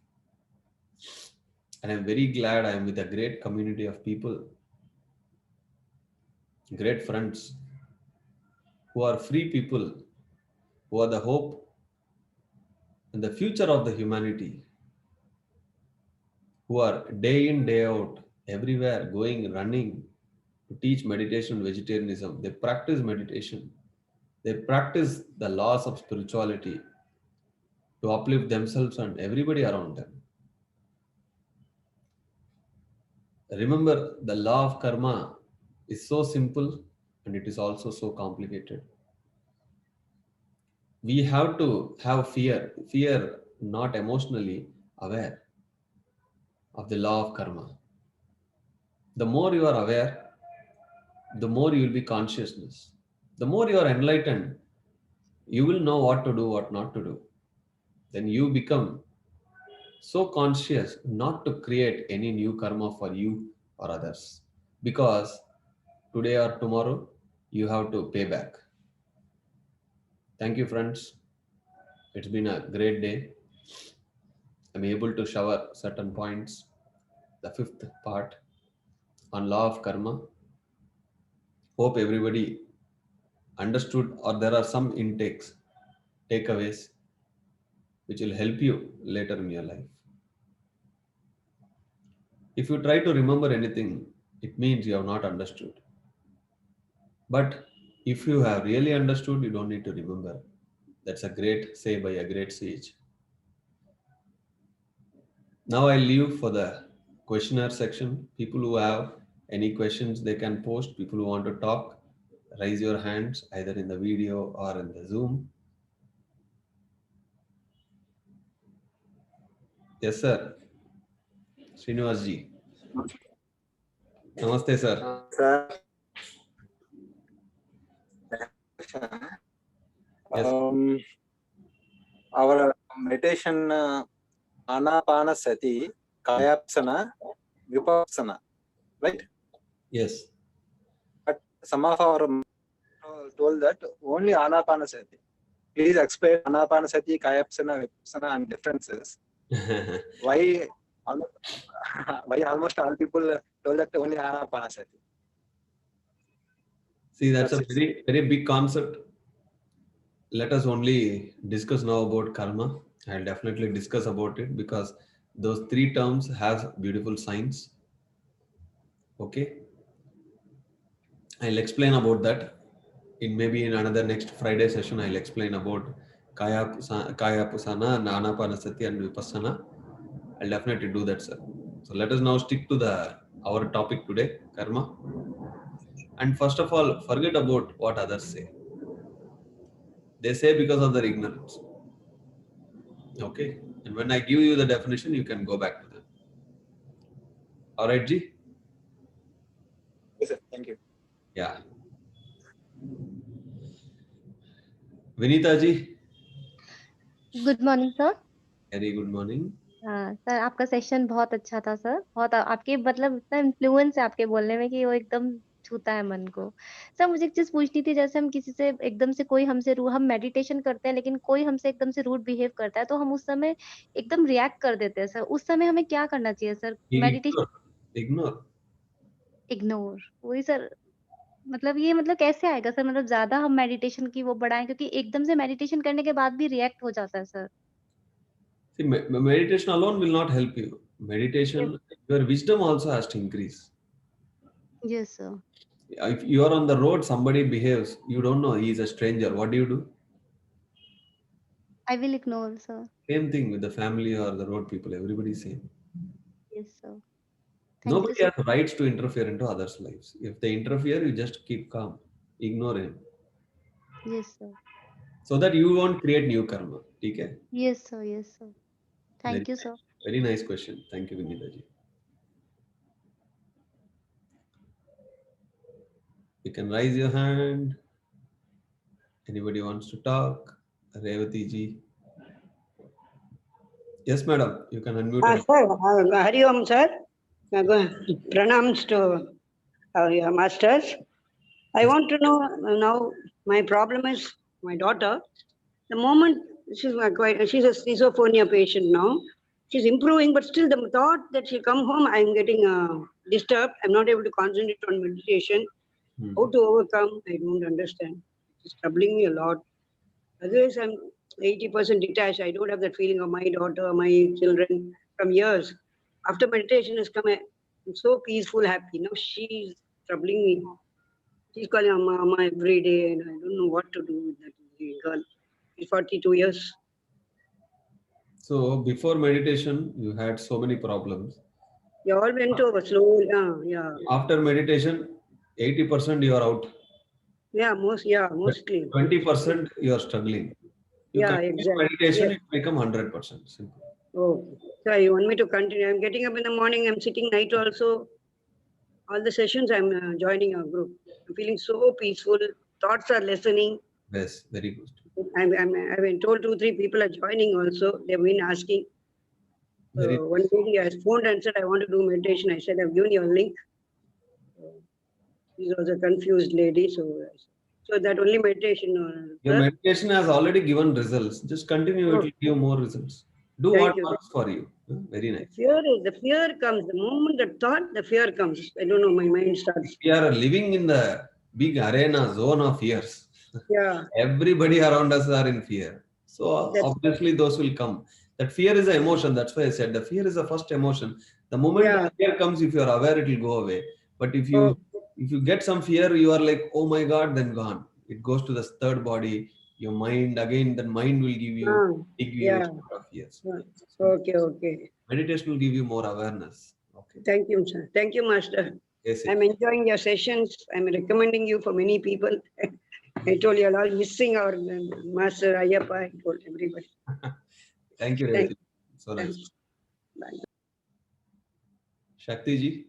Speaker 1: And I'm very glad I am with a great community of people, great friends who are free people, who are the hope and the future of the humanity, who are day in, day out, everywhere, going, running to teach meditation, vegetarianism. They practice meditation. They practice the laws of spirituality to uplift themselves and everybody around them. Remember, the law of karma is so simple and it is also so complicated. We have to have fear not emotionally aware of the law of karma. The more you are aware, the more you will be consciousness. The more you are enlightened, you will know what to do, what not to do. Then you become so conscious not to create any new karma for you or others. Because today or tomorrow, you have to pay back. Thank you, friends. It's been a great day. I'm able to shower certain points. The fifth part on law of karma. Hope everybody understood, or there are some intakes, takeaways, which will help you later in your life. If you try to remember anything, it means you have not understood. But if you have really understood, you don't need to remember. That's a great say by a great sage. Now I leave for the questionnaire section. People who have any questions, they can post. People who want to talk, raise your hands either in the video or in the Zoom. Yes, sir. Srinivas ji. Namaste, sir.
Speaker 2: Sir,
Speaker 1: Yes.
Speaker 2: our meditation Anapanasati, Kayapasana, Vipassana, right?
Speaker 1: Yes.
Speaker 2: But some of our told that only Anapanasati. Please explain Anapanasati, Kayapasana, Vipassana and differences. Why almost all people told that only Anapanasati?
Speaker 1: See, that's a very, very big concept. Let us only discuss now about karma. I'll definitely discuss about it because those three terms have beautiful signs. Okay. I'll explain about that in maybe in another next Friday session. I'll explain about Kaya Pusana, and Anapanasati and Vipassana. I'll definitely do that, sir. So let us now stick to our topic today, karma. And first of all, forget about what others say. They say because of their ignorance. Okay. And when I give you the definition, you can go back to them. All right, Ji?
Speaker 2: Yes, sir. Thank you.
Speaker 1: Yeah. Vinita Ji?
Speaker 3: Good morning sir.
Speaker 1: Very good morning.
Speaker 3: Sir आपका session बहुत अच्छा था sir. बहुत आपके मतलब इतना influence है आपके बोलने में कि वो एकदम छूता है मन को। सर मुझे एक चीज पूछनी थी, जैसे हम किसी से एकदम से कोई हमसे हम मेडिटेशन करते हैं लेकिन कोई हमसे एकदम से रूड बिहेव करता है तो हम उस समय एकदम रिएक्ट कर देते हैं सर, उस समय हमें क्या करना चाहिए sir? Meditation
Speaker 1: Ignore. Ignore.
Speaker 3: Ignore, वही सर। मतलब ये मतलब कैसे आएगा सर? मतलब ज्यादा हम मेडिटेशन की वो बढ़ाएं, क्योंकि एकदम से मेडिटेशन करने के बाद भी रिएक्ट हो जाता है sir.
Speaker 1: See, meditation alone will not help you.
Speaker 3: Yes,
Speaker 1: Meditation, your wisdom also has to increase.
Speaker 3: Yes sir.
Speaker 1: If you are on the road, somebody behaves, you don't know, he is a stranger. What do?
Speaker 3: I will ignore sir.
Speaker 1: Same thing with the family or the road people. Everybody same.
Speaker 3: Yes sir. Thank you
Speaker 1: Nobody
Speaker 3: sir.
Speaker 1: has rights to interfere into others' lives. If they interfere, you just keep calm, ignore him,
Speaker 3: yes sir.
Speaker 1: so that you won't create new karma. Okay?
Speaker 3: Yes sir, yes sir.
Speaker 1: Very
Speaker 3: thank you
Speaker 1: nice.
Speaker 3: Sir.
Speaker 1: Very nice question. Thank you, Vinita ji. You can raise your hand. Anybody wants to talk? Revati ji. Yes, madam. You can unmute and
Speaker 4: Sir, Hari Om, sir. Pranams to your masters. I want to know now, my problem is my daughter. The moment she's a schizophrenia patient now. She's improving, but still the thought that she'll come home, I'm getting disturbed. I'm not able to concentrate on meditation. How to overcome, I don't understand. It's troubling me a lot. Otherwise, I'm 80% detached. I don't have that feeling of my daughter, my children from years. After meditation has come, I'm so peaceful, happy. Now she's troubling me. She's calling Amma, Amma every day, and I don't know what to do with that girl. She's 42 years.
Speaker 1: So before meditation, you had so many problems.
Speaker 4: They all went over slowly. Yeah.
Speaker 1: After meditation, 80% you are out.
Speaker 4: Yeah, mostly.
Speaker 1: 20% you are struggling. You
Speaker 4: Yeah,
Speaker 1: continue
Speaker 4: exactly.
Speaker 1: meditation,
Speaker 4: Yeah.
Speaker 1: it become 100%. Simple.
Speaker 4: Oh, so you want me to continue? I'm getting up in the morning. I'm sitting night also. All the sessions I'm joining a group. I'm feeling so peaceful. Thoughts are lessening.
Speaker 1: Yes, very good.
Speaker 4: I've been told 2, 3 people are joining also. They've been asking.
Speaker 1: Very
Speaker 4: One lady has phoned and said, I want to do meditation. I said, I've given you a link. She was a confused lady. So that only meditation.
Speaker 1: Your
Speaker 4: Sir?
Speaker 1: meditation has already given results. Just continue, it
Speaker 4: Oh,
Speaker 1: will give more results. Do
Speaker 4: thank
Speaker 1: what
Speaker 4: you.
Speaker 1: works for you. Very nice.
Speaker 4: The fear comes. The moment the thought, the fear comes. I don't know, my mind starts.
Speaker 1: We are living in the big arena zone of fears.
Speaker 4: Yeah,
Speaker 1: Everybody around us are in fear. So
Speaker 4: that's,
Speaker 1: obviously those will come. That fear is an emotion. That's why I said the fear is the first emotion. The moment
Speaker 4: yeah.
Speaker 1: the fear comes, if you are aware, it will go away. But
Speaker 4: Oh,
Speaker 1: if you get some fear, you are like, oh my God, then gone. It goes to the third body, your mind. Again, the mind will give you big views
Speaker 4: yeah.
Speaker 1: of fears.
Speaker 4: Okay.
Speaker 1: Meditation will give you more awareness. Okay.
Speaker 4: Thank you, sir. Thank you, Master.
Speaker 1: Yes,
Speaker 4: I'm
Speaker 1: yes.
Speaker 4: enjoying your sessions. I'm recommending you for many people. I told you all missing our Master Ayappa. I told everybody.
Speaker 1: Thank you,
Speaker 4: Thank
Speaker 1: Revati. So
Speaker 4: you.
Speaker 1: nice.
Speaker 4: Bye.
Speaker 1: Shakti ji.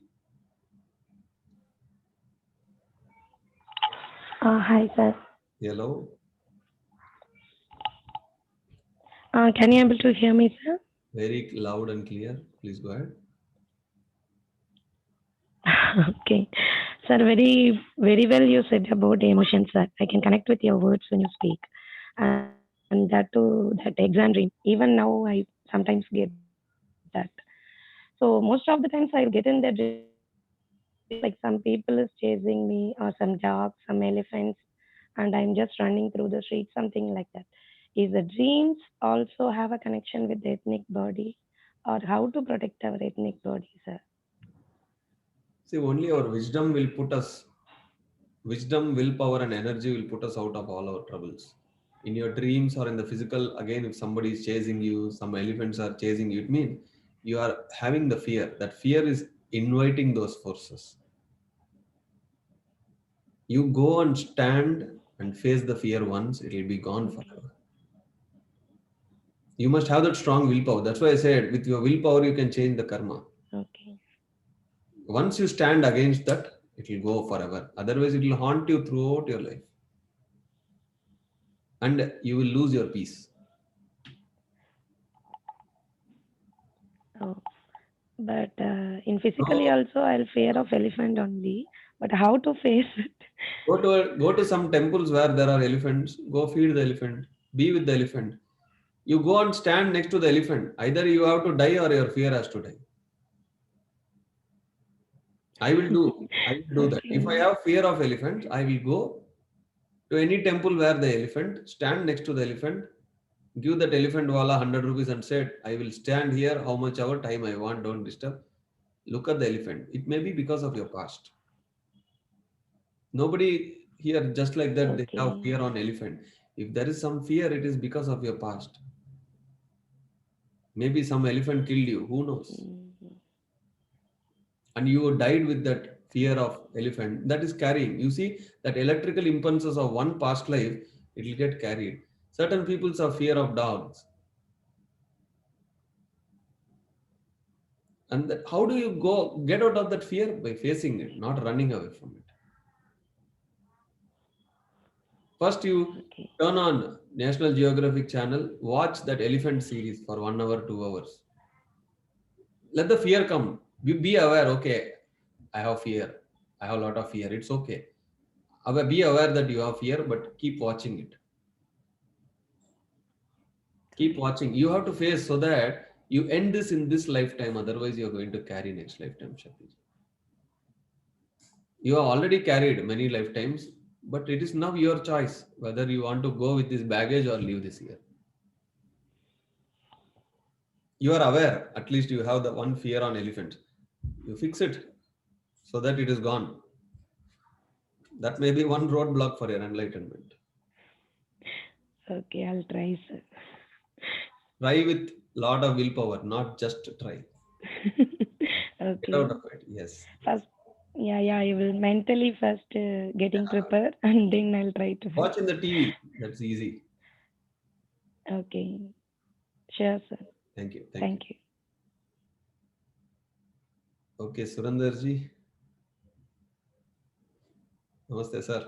Speaker 5: Hi, sir.
Speaker 1: Hello.
Speaker 5: Can you able to hear me, sir?
Speaker 1: Very loud and clear. Please go ahead.
Speaker 5: Okay. Sir, very, very well you said about emotions, sir. I can connect with your words when you speak. And that too, that exam dream. Even now, I sometimes get that. So most of the times I'll get in that dream, like some people is chasing me or some dogs, some elephants, and I'm just running through the street, something like that. Is the dreams also have a connection with the ethnic body, or how to protect our ethnic body, sir?
Speaker 1: See, only our wisdom, willpower, and energy will put us out of all our troubles. In your dreams or in the physical, again, if somebody is chasing you, some elephants are chasing you, it means you are having the fear. That fear is inviting those forces. You go and stand and face the fear once, it will be gone forever. You must have that strong willpower. That's why I said, with your willpower, you can change the karma.
Speaker 5: Okay.
Speaker 1: Once you stand against that, it will go forever. Otherwise, it will haunt you throughout your life. And you will lose your peace.
Speaker 5: Oh. But in physically
Speaker 1: No,
Speaker 5: also I'll fear of elephant only. but how to face it?
Speaker 1: Go to some temples where there are elephants. Go feed the elephant. Be with the elephant. You go and stand next to the elephant. Either you have to die or your fear has to die. I will do that. If I
Speaker 5: Okay.
Speaker 1: have fear of elephants, I will go to any temple where the elephant, stand next to the elephant, give that elephant wala 100 rupees and said, I will stand here how much hour time I want, don't disturb. Look at the elephant. It may be because of your past. Nobody here just like that they have
Speaker 5: Okay.
Speaker 1: fear on elephant. If there is some fear, it is because of your past. Maybe some elephant killed you, who knows?
Speaker 5: Mhm.
Speaker 1: And you died with that fear of elephant that is carrying. You see that electrical impulses of one past life, it will get carried. Certain people have fear of dogs. And that, how do you go get out of that fear? By facing it, not running away from it. First, you
Speaker 5: Okay.
Speaker 1: turn on National Geographic channel, watch that elephant series for 1 hour, 2 hours. Let the fear come. Be aware, okay, I have fear. I have a lot of fear. It's okay. Be aware that you have fear, but keep watching it. Keep watching. You have to face so that you end this in this lifetime. Otherwise, you're going to carry next lifetime, Shakti. You have already carried many lifetimes, but it is now your choice whether you want to go with this baggage or leave this here. You are aware, at least you have the one fear on elephants. You fix it so that it is gone. That may be one roadblock for your enlightenment.
Speaker 5: Okay, I'll try, sir.
Speaker 1: Try with lot of willpower, not just try. Get out
Speaker 5: Okay.
Speaker 1: of it. Yes.
Speaker 5: First, yeah, I will mentally first getting prepared and then I'll try to face.
Speaker 1: Watch in the TV. That's easy.
Speaker 5: Okay. Sure, sir.
Speaker 1: Thank you. Thank you.
Speaker 5: Thank you.
Speaker 1: Okay, Surandarji. Namaste, sir.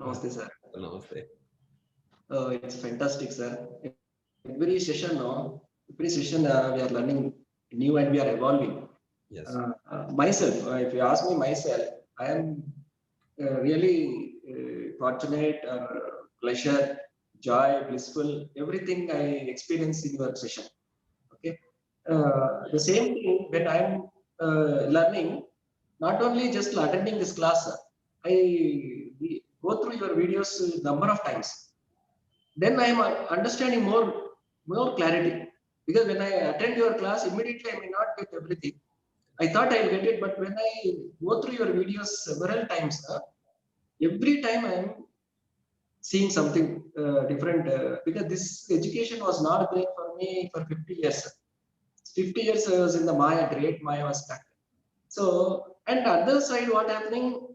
Speaker 6: Namaste, sir.
Speaker 1: Namaste.
Speaker 6: It's fantastic, sir. Every session, no, every session we are learning new and we are evolving.
Speaker 1: Yes.
Speaker 6: Myself, if you ask me myself, I am really fortunate, pleasure, joy, blissful, everything I experience in your session. Okay. The same thing when I'm learning, not only just attending this class, we go through your videos a number of times. Then I am understanding more clarity. Because when I attend your class, immediately I may not get everything. I thought I'll get it, but when I go through your videos several times, every time I am seeing something different. Because this education was not there for me for 50 years. 50 years I was in the Maya, great Maya was stuck. So, and other side, what happening,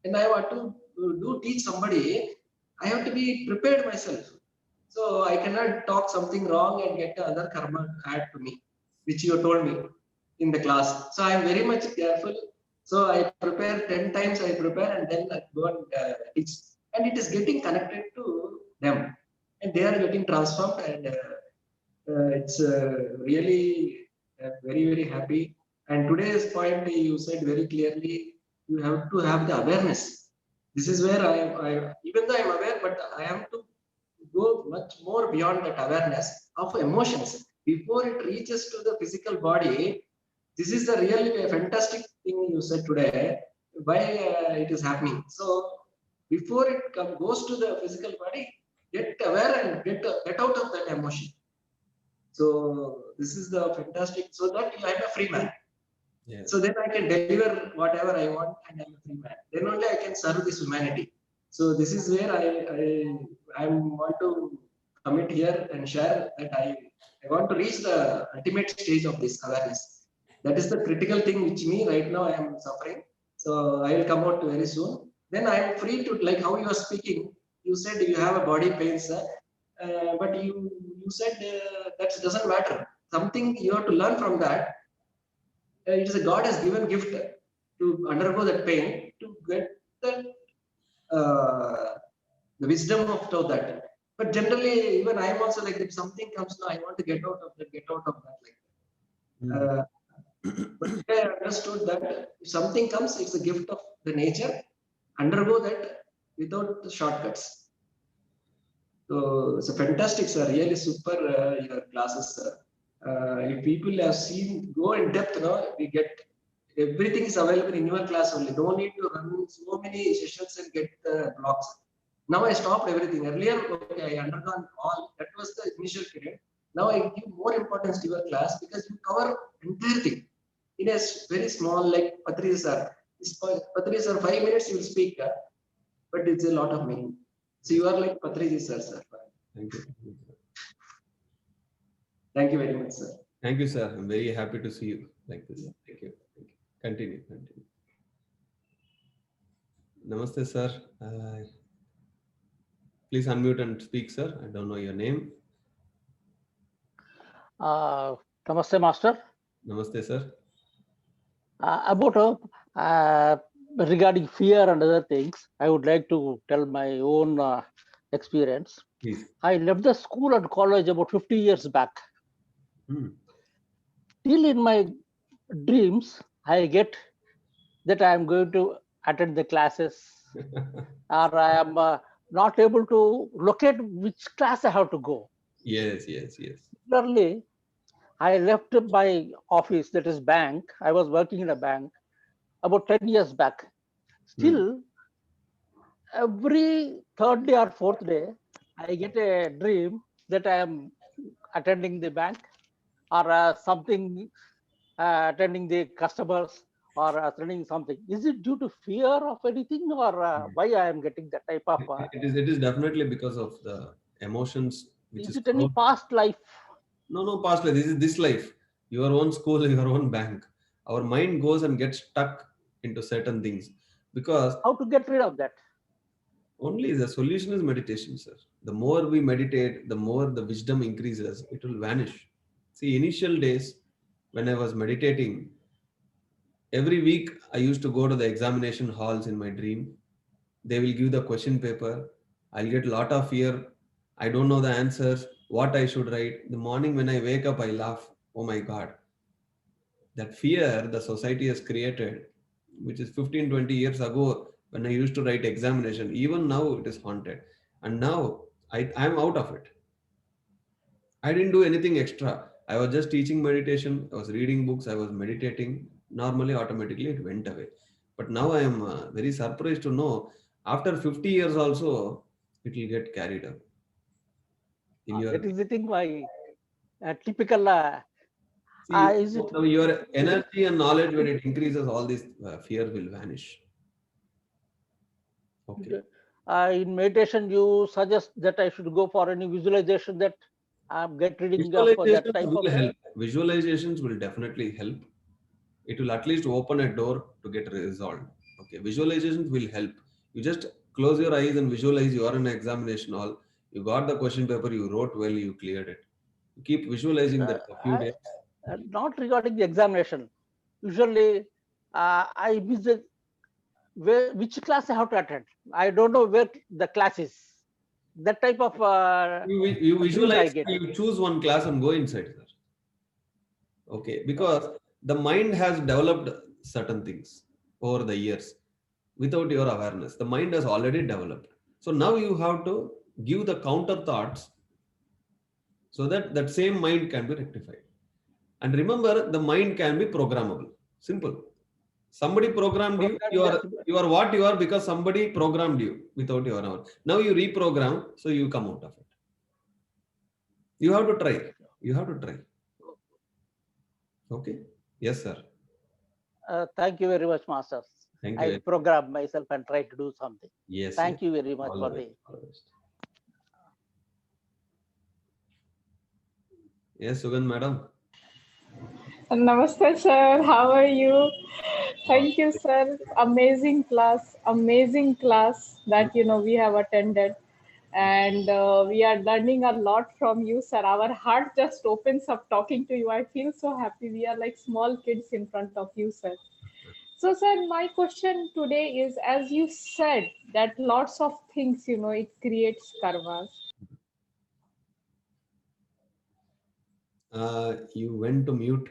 Speaker 6: and I want to teach somebody, I have to be prepared myself. So I cannot talk something wrong and get another karma add to me, which you told me in the class. So I am very much careful. So I prepare 10 times, I prepare and then I go and teach. And it is getting connected to them. And they are getting transformed and it's really very, very happy. And today's point, you said very clearly, you have to have the awareness. This is where even though I'm aware, but I have to go much more beyond that awareness of emotions before it reaches to the physical body. This is the really fantastic thing you said today, why it is happening. So before it goes to the physical body, get aware and get out of that emotion. So this is the fantastic, so that I'm a free man.
Speaker 1: Yes.
Speaker 6: So then I can deliver whatever I want and I'm a free man. Then only I can serve this humanity. So this is where I want to commit here and share that I want to reach the ultimate stage of this awareness. That is the critical thing which me right now I am suffering. So I will come out very soon. Then I am free to, like how you are speaking. You said you have a body pain, sir. But you said that doesn't matter. Something you have to learn from that. It is a God has given gift to undergo that pain to get the wisdom of that. But generally, even I am also like, if something comes now, I want to get out of that, get out of that. Like But I understood that if something comes, it's a gift of the nature. Undergo that without the shortcuts. So it's a fantastic, sir. Really super your classes, sir. If people have seen, go in depth, we get everything is available in your class only. No need to run so many sessions and get blocks. Now I stopped everything. Earlier, okay, I undergone all. That was the initial period. Now I give more importance to your class because you cover entire thing in a very small, like Patri sir. Patri sir, 5 minutes you will speak, but it's a lot of meaning. So you are like Patriji sir.
Speaker 1: Thank you.
Speaker 6: Thank you very much, sir.
Speaker 1: Thank you, sir. I'm very happy to see you like this. Thank you. Thank you. Continue. Namaste, sir. Please unmute and speak, sir. I don't know your name.
Speaker 7: Namaste, Master.
Speaker 1: Namaste, sir.
Speaker 7: About regarding fear and other things, I would like to tell my own experience.
Speaker 1: Please.
Speaker 7: I left the school and college about 50 years back. Still in my dreams, I get that I am going to attend the classes or I am not able to locate which class I have to go.
Speaker 1: Yes.
Speaker 7: Similarly, I left my office, that is bank. I was working in a bank about 10 years back. Still, every third day or fourth day, I get a dream that I am attending the bank or something, attending the customers or attending something. Is it due to fear of anything or why I am getting that type of?
Speaker 1: It is definitely because of the emotions. Which
Speaker 7: Is it any past life?
Speaker 1: No past life. This is this life. Your own school, your own bank. Our mind goes and gets stuck into certain things because
Speaker 7: how to get rid of that?
Speaker 1: Only the solution is meditation, sir. The more we meditate, the more the wisdom increases. It will vanish. See, initial days when I was meditating, every week I used to go to the examination halls in my dream. They will give the question paper. I'll get a lot of fear. I don't know the answers, what I should write. The morning when I wake up, I laugh. Oh my God. That fear the society has created, which is 15, 20 years ago, when I used to write examination, even now it is haunted. And now I'm out of it. I didn't do anything extra. I was just teaching meditation. I was reading books. I was meditating. Normally, automatically, it went away. But now I am very surprised to know after 50 years also, it will get carried out.
Speaker 7: That is the thing why typical.
Speaker 1: Your energy and knowledge, when it increases, all this fear will vanish. Okay.
Speaker 7: In meditation, you suggest that I should go for any visualization that I'm getting of that type
Speaker 1: will
Speaker 7: of
Speaker 1: help. Visualizations will definitely help. It will at least open a door to get resolved. Okay, visualizations will help. You just close your eyes and visualize you are in an examination hall. You got the question paper, you wrote well, you cleared it. You keep visualizing that a few days.
Speaker 7: Not regarding the examination. Usually, I visit which class I have to attend. I don't know where the class is. That type of
Speaker 1: you visualize, you choose one class and go inside, sir. Okay, because the mind has developed certain things over the years without your awareness. The mind has already developed. So now you have to give the counter thoughts so that that same mind can be rectified. And remember, the mind can be programmable. Simple. Somebody programmed you. You are what you are because somebody programmed you without your own. Now you reprogram, so you come out of it. You have to try. You have to try. Okay. Yes, sir.
Speaker 7: Thank you very much, Master.
Speaker 1: Thank you.
Speaker 7: I program myself and try to do something.
Speaker 1: Yes.
Speaker 7: Thank you very much for the.
Speaker 1: Yes, Sugandh madam.
Speaker 8: Namaste, sir. How are you? Thank you, sir. Amazing class that we have attended, and we are learning a lot from you, sir. Our heart just opens up talking to you. I feel so happy. We are like small kids in front of you, sir. So, sir, my question today is, as you said, that lots of things, it creates karmas.
Speaker 1: You went to mute.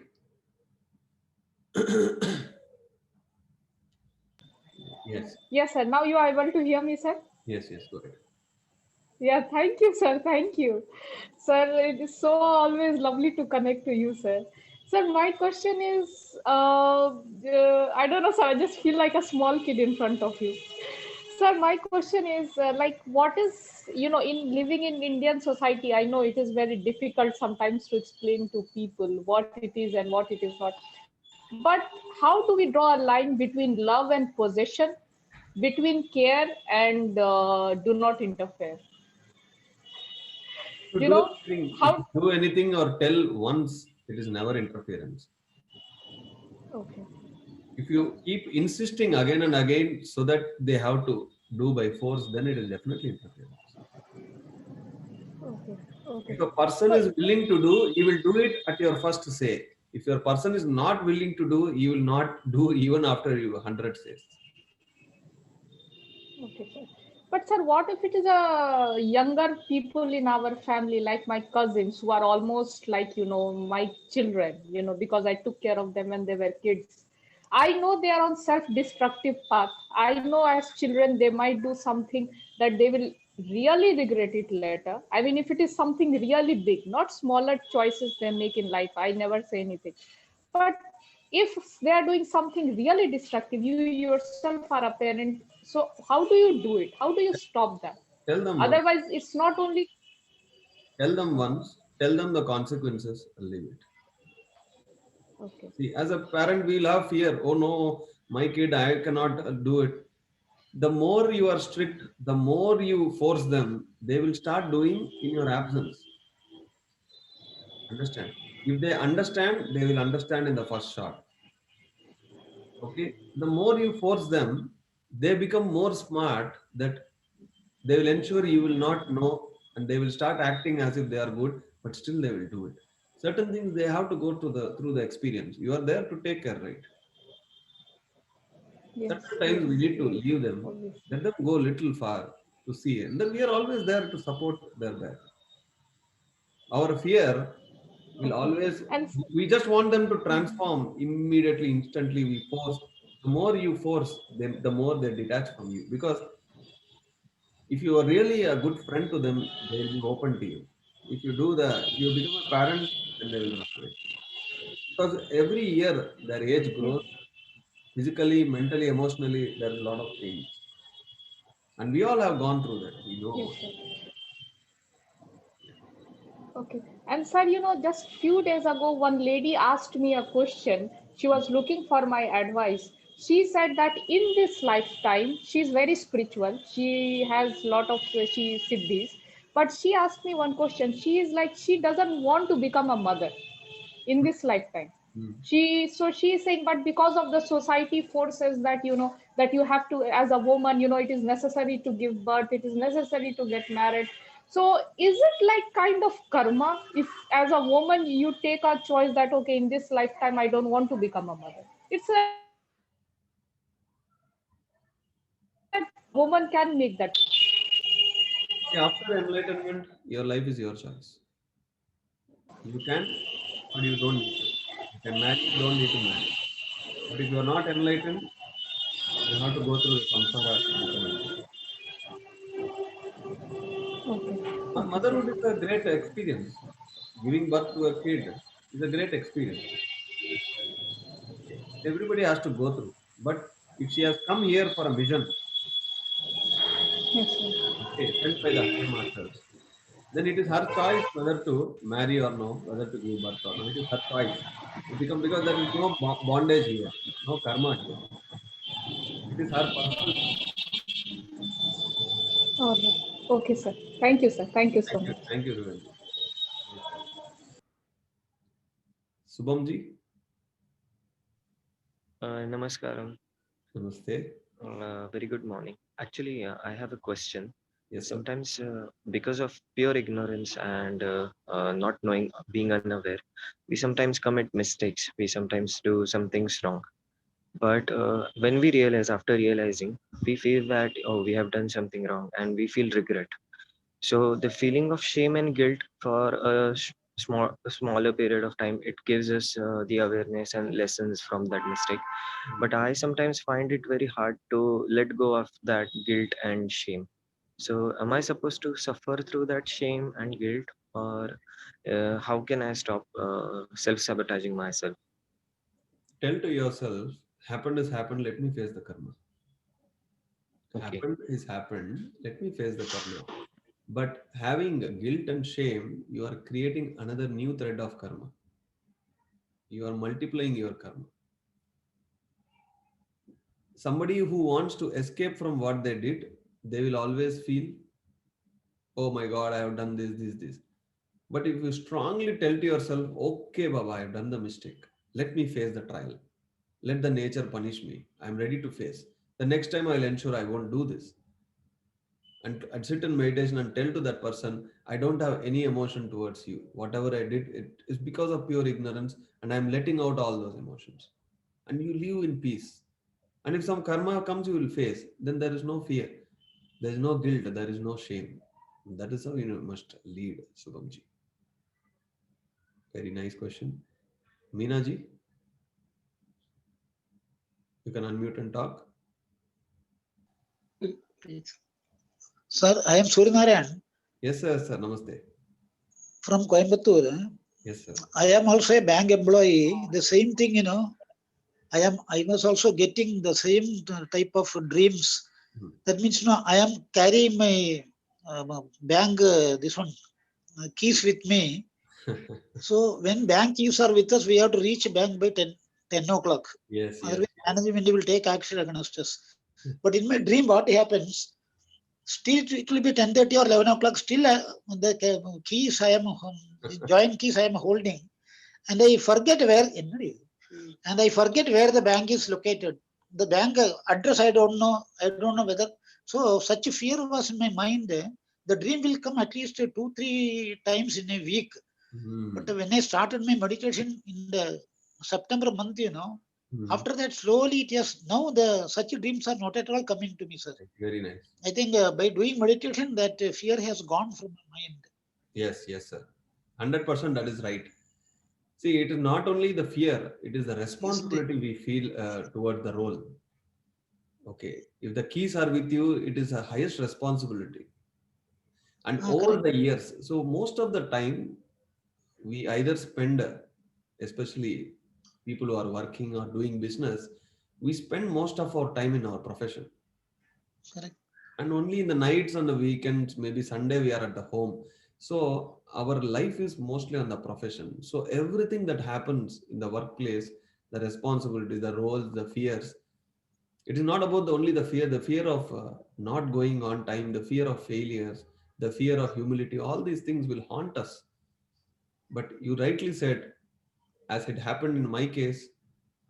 Speaker 1: Yes,
Speaker 8: Yes, sir. Now you are able to hear me, sir?
Speaker 1: yes, go ahead.
Speaker 8: Yeah, thank you, sir. Thank you. Sir, it is so always lovely to connect to you, sir. Sir, my question is, I don't know, sir, I just feel like a small kid in front of you. Sir, my question is, like, what is, in living in Indian society, I know it is very difficult sometimes to explain to people what it is and what it is not. But how do we draw a line between love and possession, between care and do not interfere? You know,
Speaker 1: If you
Speaker 8: how?
Speaker 1: do anything or tell once, it is never interference.
Speaker 8: Okay.
Speaker 1: If you keep insisting again and again so that they have to do by force, then it is definitely interference.
Speaker 8: Okay. Okay.
Speaker 1: If a person
Speaker 8: So,
Speaker 1: is willing to do, he will do it at your first say. If your person is not willing to do, he will not do even after you 100 says.
Speaker 8: okay, sir. But sir, what if it is a younger people in our family, like my cousins, who are almost like, my children, because I took care of them when they were kids. I know they are on self-destructive path. I know as children they might do something that they will really regret it later. I mean, if it is something really big, not smaller choices they make in life, I never say anything. But if they are doing something really destructive, you yourself are a parent. So how do you do it? How do you stop that?
Speaker 1: Tell them once.
Speaker 8: Otherwise, it's not only.
Speaker 1: Tell them once. Tell them the consequences and leave it.
Speaker 8: Okay.
Speaker 1: See, as a parent, we'll have fear. Oh no, my kid, I cannot do it. The more you are strict, the more you force them, they will start doing in your absence. Understand? If they understand, they will understand in the first shot. Okay? The more you force them, they become more smart that they will ensure you will not know and they will start acting as if they are good, but still they will do it. Certain things they have to go through the experience. You are there to take care, right?
Speaker 8: Yes,
Speaker 1: Certain times
Speaker 8: yes,
Speaker 1: we need to
Speaker 8: yes,
Speaker 1: leave them,
Speaker 8: obviously.
Speaker 1: let them go a little far to see, and then we are always there to support their back. Our fear will
Speaker 8: Okay.
Speaker 1: always,
Speaker 8: And
Speaker 1: we just want them to transform immediately, instantly. We force. The more you force them, the more they detach from you. Because if you are really a good friend to them, they will be open to you. If you become a parent, then they will run away. Because every year their age
Speaker 8: yes,
Speaker 1: grows physically, mentally, emotionally, there is a lot of change. And we all have gone through that. We know
Speaker 8: yes,
Speaker 1: about
Speaker 8: sir.
Speaker 1: it.
Speaker 8: Okay. And sir, just few days ago, one lady asked me a question. She was looking for my advice. She said that in this lifetime, she's very spiritual. She has lot of she siddhis. But she asked me one question. She is like she doesn't want to become a mother in this lifetime.
Speaker 1: Hmm.
Speaker 8: She is saying, but because of the society forces that that you have to, as a woman, it is necessary to give birth, it is necessary to get married. So is it like kind of karma if as a woman you take a choice that okay, in this lifetime I don't want to become a mother? It's like woman can make that.
Speaker 1: See, after enlightenment, your life is your choice. You can, but you don't need to. You can marry, you don't need to marry. But if you are not enlightened, you have to go through the samsara to become enlightened.
Speaker 8: Okay, okay, sir.
Speaker 1: Motherhood is a great experience. Giving birth to a kid is a great experience. Everybody has to go through. But if she has come here for a mission,
Speaker 8: Yes, sir.
Speaker 1: okay, sent by the higher masters, then it is her choice whether to marry or no, whether to give birth or no. It is her choice to become, because there is no bondage here, no karma here. It is her personal choice.
Speaker 8: All right. Okay, sir. Thank you, sir. Thank you so much.
Speaker 1: Thank you, Rubenji. Nice. Subhamji,
Speaker 9: Namaskaram.
Speaker 1: namaste.
Speaker 9: Very good morning. Actually, I have a question.
Speaker 1: Yes, sir.
Speaker 9: Sometimes, because of pure ignorance and not knowing, being unaware, we sometimes commit mistakes. We sometimes do some things wrong. But when we realize, after realizing, we feel that, oh, we have done something wrong and we feel regret. So the feeling of shame and guilt for a smaller period of time, it gives us the awareness and lessons from that mistake. But I sometimes find it very hard to let go of that guilt and shame. So am I supposed to suffer through that shame and guilt, or how can I stop self-sabotaging myself?
Speaker 1: Tell to yourself, happened is happened, let me face the karma.
Speaker 9: Okay.
Speaker 1: Happened is happened, let me face the karma. But having guilt and shame, you are creating another new thread of karma. You are multiplying your karma. Somebody who wants to escape from what they did, they will always feel, oh my God, I have done this. But if you strongly tell to yourself, okay, Baba, I have done the mistake. Let me face the trial. Let the nature punish me. I'm ready to face. The next time I'll ensure I won't do this. And I'd sit in meditation and tell to that person, I don't have any emotion towards you. Whatever I did, it is because of pure ignorance, and I'm letting out all those emotions. And you live in peace. And if some karma comes, you will face. Then there is no fear. There is no guilt. There is no shame. That is how you must lead, Subhamji. Very nice question. Meena ji, you can unmute and talk.
Speaker 10: Sir, I am Suryanarayan
Speaker 1: Yes, sir. Namaste.
Speaker 10: from Coimbatore.
Speaker 1: Yes, sir.
Speaker 10: I am also a bank employee. The same thing, I was also getting the same type of dreams. That means, I am carrying my bank, keys with me. So when bank keys are with us, we have to reach bank by 10 o'clock.
Speaker 1: Yes.
Speaker 10: Otherwise, management will take action against us. But in my dream, what happens? Still, it will be 10:30 or 11 o'clock. Still, the keys joint keys I am holding, and I forget where. And I forget where the bank is located. The bank address I don't know. I don't know whether. So such a fear was in my mind. The dream will come at least 2-3 times in a week. But when I started my meditation in the September month, after that slowly it has now such dreams are not at all coming to me, sir.
Speaker 1: Very nice.
Speaker 10: I think by doing meditation, that fear has gone from my mind.
Speaker 1: Yes, sir. 100% that is right. See, it is not only the fear, it is the responsibility we feel toward the role. Okay. If the keys are with you, it is a highest responsibility. And over the years, so most of the time, we either spend, especially people who are working or doing business, we spend most of our time in our profession.
Speaker 10: Correct.
Speaker 1: And only in the nights and the weekends, maybe Sunday, we are at the home. So our life is mostly on the profession. So everything that happens in the workplace, the responsibilities, the roles, the fears, it is not about only the fear of not going on time, the fear of failures, the fear of humility, all these things will haunt us. But you rightly said, as it happened in my case,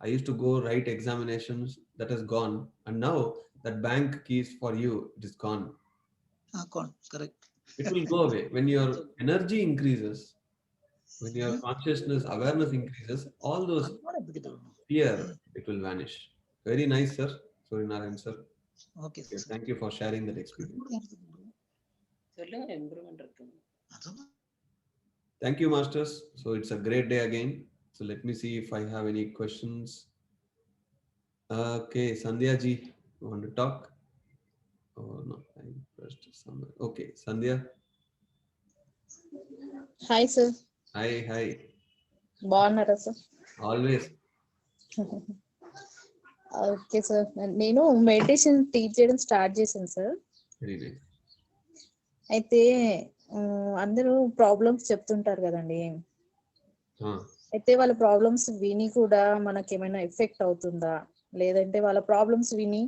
Speaker 1: I used to go write examinations, that has gone. And now that bank keys for you, it is gone.
Speaker 10: Gone, correct.
Speaker 1: It will go away. When your energy increases, when your consciousness, awareness increases, all those fear, it will vanish. Very nice, sir. Suryanarayan, sir.
Speaker 10: Okay, sir.
Speaker 1: Thank you for sharing that experience. Thank you, masters. So it's a great day again. So let me see if I have any questions. Okay, Sandhya ji, you want to talk? Oh no, I pressed somewhere. Okay, Sandhya.
Speaker 8: Hi, sir.
Speaker 1: Hi.
Speaker 8: బాగున్నారా sir?
Speaker 1: Always.
Speaker 8: Okay sir, నేను meditation teach చేయడం start చేశాను sir.
Speaker 1: Very nice.
Speaker 8: అయితే అందరూ problems చెప్తుంటారు కదండి. అయితే వాళ్ళ ప్రాబ్లమ్స్ విని కూడా మనకేమైనా ఎఫెక్ట్ అవుతుందా, లేదంటే వాళ్ళ ప్రాబ్లమ్స్ విని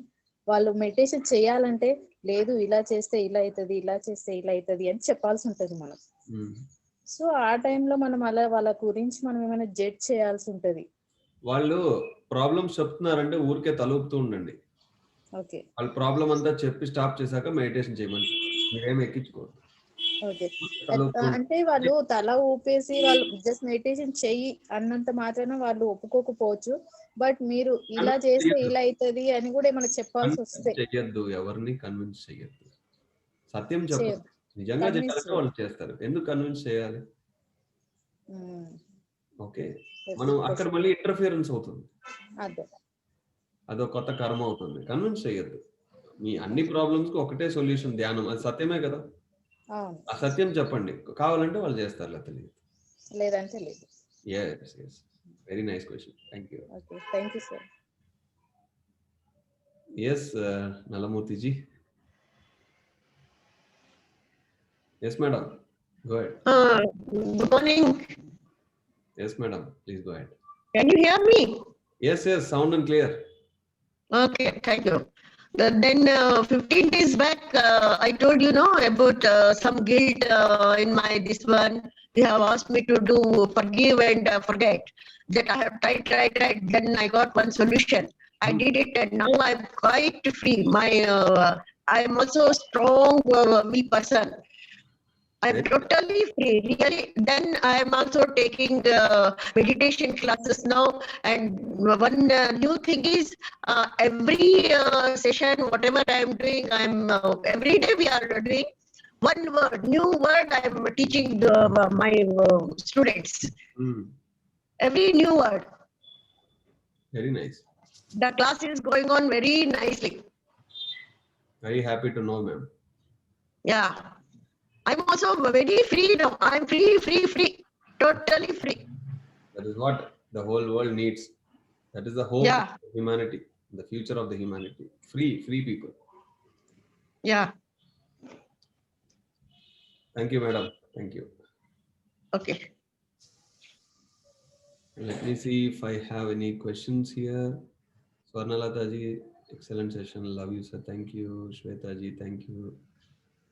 Speaker 8: వాళ్ళు మెడిటేషన్ చేయాలంటే లేదు ఇలా చేస్తే ఇలా అవుతుంది, ఇలా చేస్తే ఇలా అవుతుంది అని చెప్పాల్సి ఉంటుంది మనం. సో ఆ టైంలో మనం అలా వాళ్ళ గురించి మనం ఏమైనా జడ్జ్ చేయాల్సి ఉంటది.
Speaker 1: వాళ్ళు ప్రాబ్లమ్స్ చెప్తున్నారంటే ఊరికే తలూపుతూ ఉండండి.
Speaker 8: ఓకే,
Speaker 1: వాళ్ళ ప్రాబ్లం అంతా చెప్పి స్టాప్ చేశాక మెడిటేషన్ చేయమని మీరేం ఎక్కించుకోరు.
Speaker 8: ఓకే. అంటే వాళ్ళు తల ఊపేసి వాళ్ళు జస్ట్ మెడిటేషన్ చెయ్యి అన్నంత మాత్రాన వాళ్ళు ఒప్పుకోకపోవచ్చు. బట్ మీరు ఇలా చేస్తే ఇలా అవుతుంది అని కూడా ఏమైనా చెప్పాల్సి వస్తే
Speaker 1: చెయ్యొద్దు, ఎవరిని కన్విన్స్ చెయ్యొద్దు. సత్యం చెప్పదు. నిజంగా చేయాలంటే వాళ్ళు చేస్తారు. ఎందుకు కన్విన్స్ చేయాలి? ఓకే,
Speaker 8: Yes,
Speaker 1: మనం
Speaker 8: for
Speaker 1: అక్కడ
Speaker 8: sure.
Speaker 1: మళ్ళీ ఇంటర్ఫియరెన్స్ అవుతుంది,
Speaker 8: అదే.
Speaker 1: అదొక కొత్త కర్మ అవుతుంది. కన్విన్స్ చేయొద్దు. మీ అన్ని ప్రాబ్లమ్స్ కి ఒకటే సొల్యూషన్ ధ్యానం, అది సత్యమే కదా.
Speaker 8: అవును.
Speaker 1: ఆ సత్యం చెప్పండి, కావాలంటే వాళ్ళు చేస్తారు, లేకపోతే లేదు.
Speaker 8: లేదంటే లేదు.
Speaker 1: yes yes very nice question, thank you.
Speaker 8: Okay, thank you sir.
Speaker 1: yes Nalamurthy ji, yes madam, go ahead.
Speaker 11: Good morning.
Speaker 1: Yes madam, please go ahead.
Speaker 11: Can you hear me?
Speaker 1: Yes, sound and clear.
Speaker 11: Okay, thank you. Then 15 days back, I told you know about some guilt in my this one. You have asked me to do forgive and forget. That I have tried. Then I got one solution. I did it, and now I'm quite free. I am also a strong will person. I'm totally free, really. Then I am also taking meditation classes now. And one new thing is every session, whatever I am doing, every day we are doing one word, new word. I am teaching my students. Every new word.
Speaker 1: Very nice.
Speaker 11: The class is going on very nicely.
Speaker 1: Very happy to know, ma'am.
Speaker 11: Yeah. I'm also very free now. I'm free, totally free.
Speaker 1: That is what the whole world needs. That is the hope
Speaker 11: Yeah.
Speaker 1: of humanity, the future of the humanity. Free people.
Speaker 11: Yeah.
Speaker 1: Thank you, madam. Thank you.
Speaker 11: Okay.
Speaker 1: Let me see if I have any questions here. Swarnalata ji, excellent session. Love you, sir. Thank you. Shweta ji, thank you.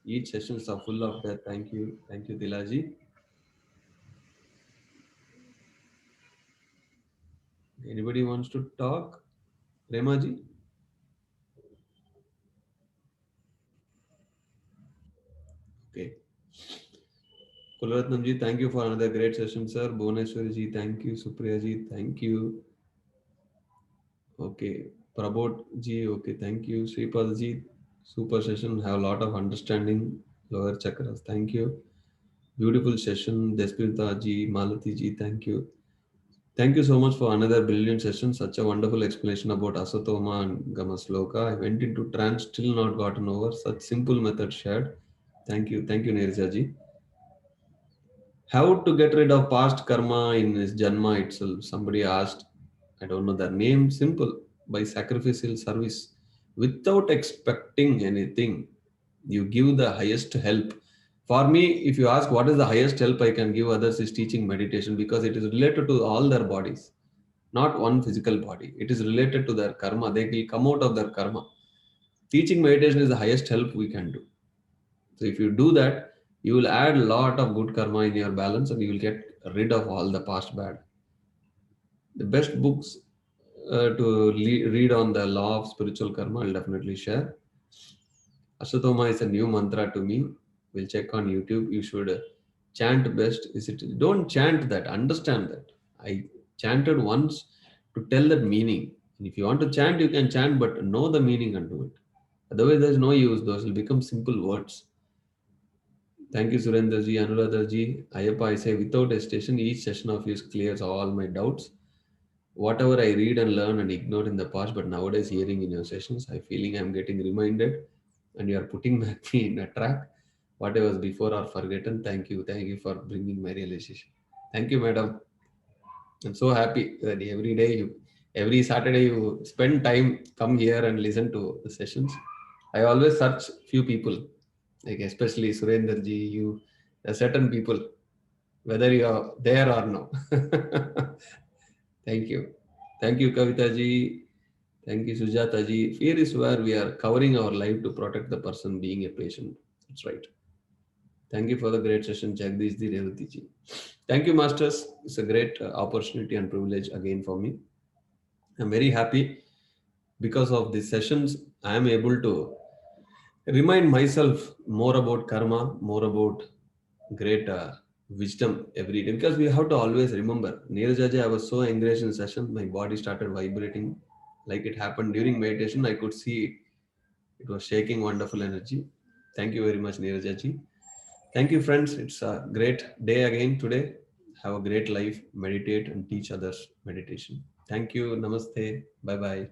Speaker 1: Each sessions are full of that. Thank you. Thank you, Dilaji. Anybody wants to talk? Rema ji? Okay. Kularatnam ji, thank you for another great session, sir. Bhuvaneshwari ji, thank you. Supriya ji, thank you. Okay. Prabodh ji, okay, thank you. Sripad ji, super session. Have a lot of understanding. Lower chakras, thank you. Beautiful session. Despirita ji, Malati ji, thank you. Thank you so much for another brilliant session. Such a wonderful explanation about Asatoma and Gama Sloka. I went into trance, still not gotten over. Such simple method shared. Thank you. Thank you, Nirja ji. How to get rid of past karma in this Janma itself? Somebody asked. I don't know their name. Simple. By sacrificial service. Without expecting anything. You give the highest help. For me, if you ask what is the highest help I can give others, is teaching meditation, because it is related to all their bodies, not one physical body. It is related to their karma. They will come out of their karma. Teaching meditation is the highest help we can do. So if you do that, you will add a lot of good karma in your balance, and you will get rid of all the past bad. The best books to read on the law of spiritual karma, I'll definitely share. Asatoma is a new mantra to me. We'll check on YouTube. You should chant best. Don't chant that, understand that. I chanted once to tell that meaning. And if you want to chant, you can chant, but know the meaning and do it. Otherwise, there's no use. Those will become simple words. Thank you, Surendra ji, Anuradha ji. Ayappa, I say without hesitation, each session of yours clears all my doubts. Whatever I read and learn and ignored in the past, but nowadays hearing in your sessions, I feeling I'm getting reminded, and you are putting me in a track. What I was before or forgotten. Thank you for bringing my realization. Thank you, madam. I'm so happy that every day, every Saturday, you spend time, come here and listen to the sessions. I always search few people, like especially Surendra ji, certain people, whether you are there or no. Thank you, Kavita ji. Thank you, Sujata ji. Fear is where we are covering our life to protect the person being a patient. That's right. Thank you for the great session, Jagdish ji, Revati ji. Thank you, masters. It's a great opportunity and privilege again for me. I'm very happy because of these sessions. I am able to remind myself more about karma, more about great wisdom every day, because we have to always remember. Neeraj ji, I was so engaged in session, my body started vibrating like it happened during meditation. I could see it was shaking, wonderful energy. Thank you very much, Neeraj ji. Thank you, friends. It's a great day again today. have a great life, meditate and teach others meditation. Thank you. Namaste. Bye bye.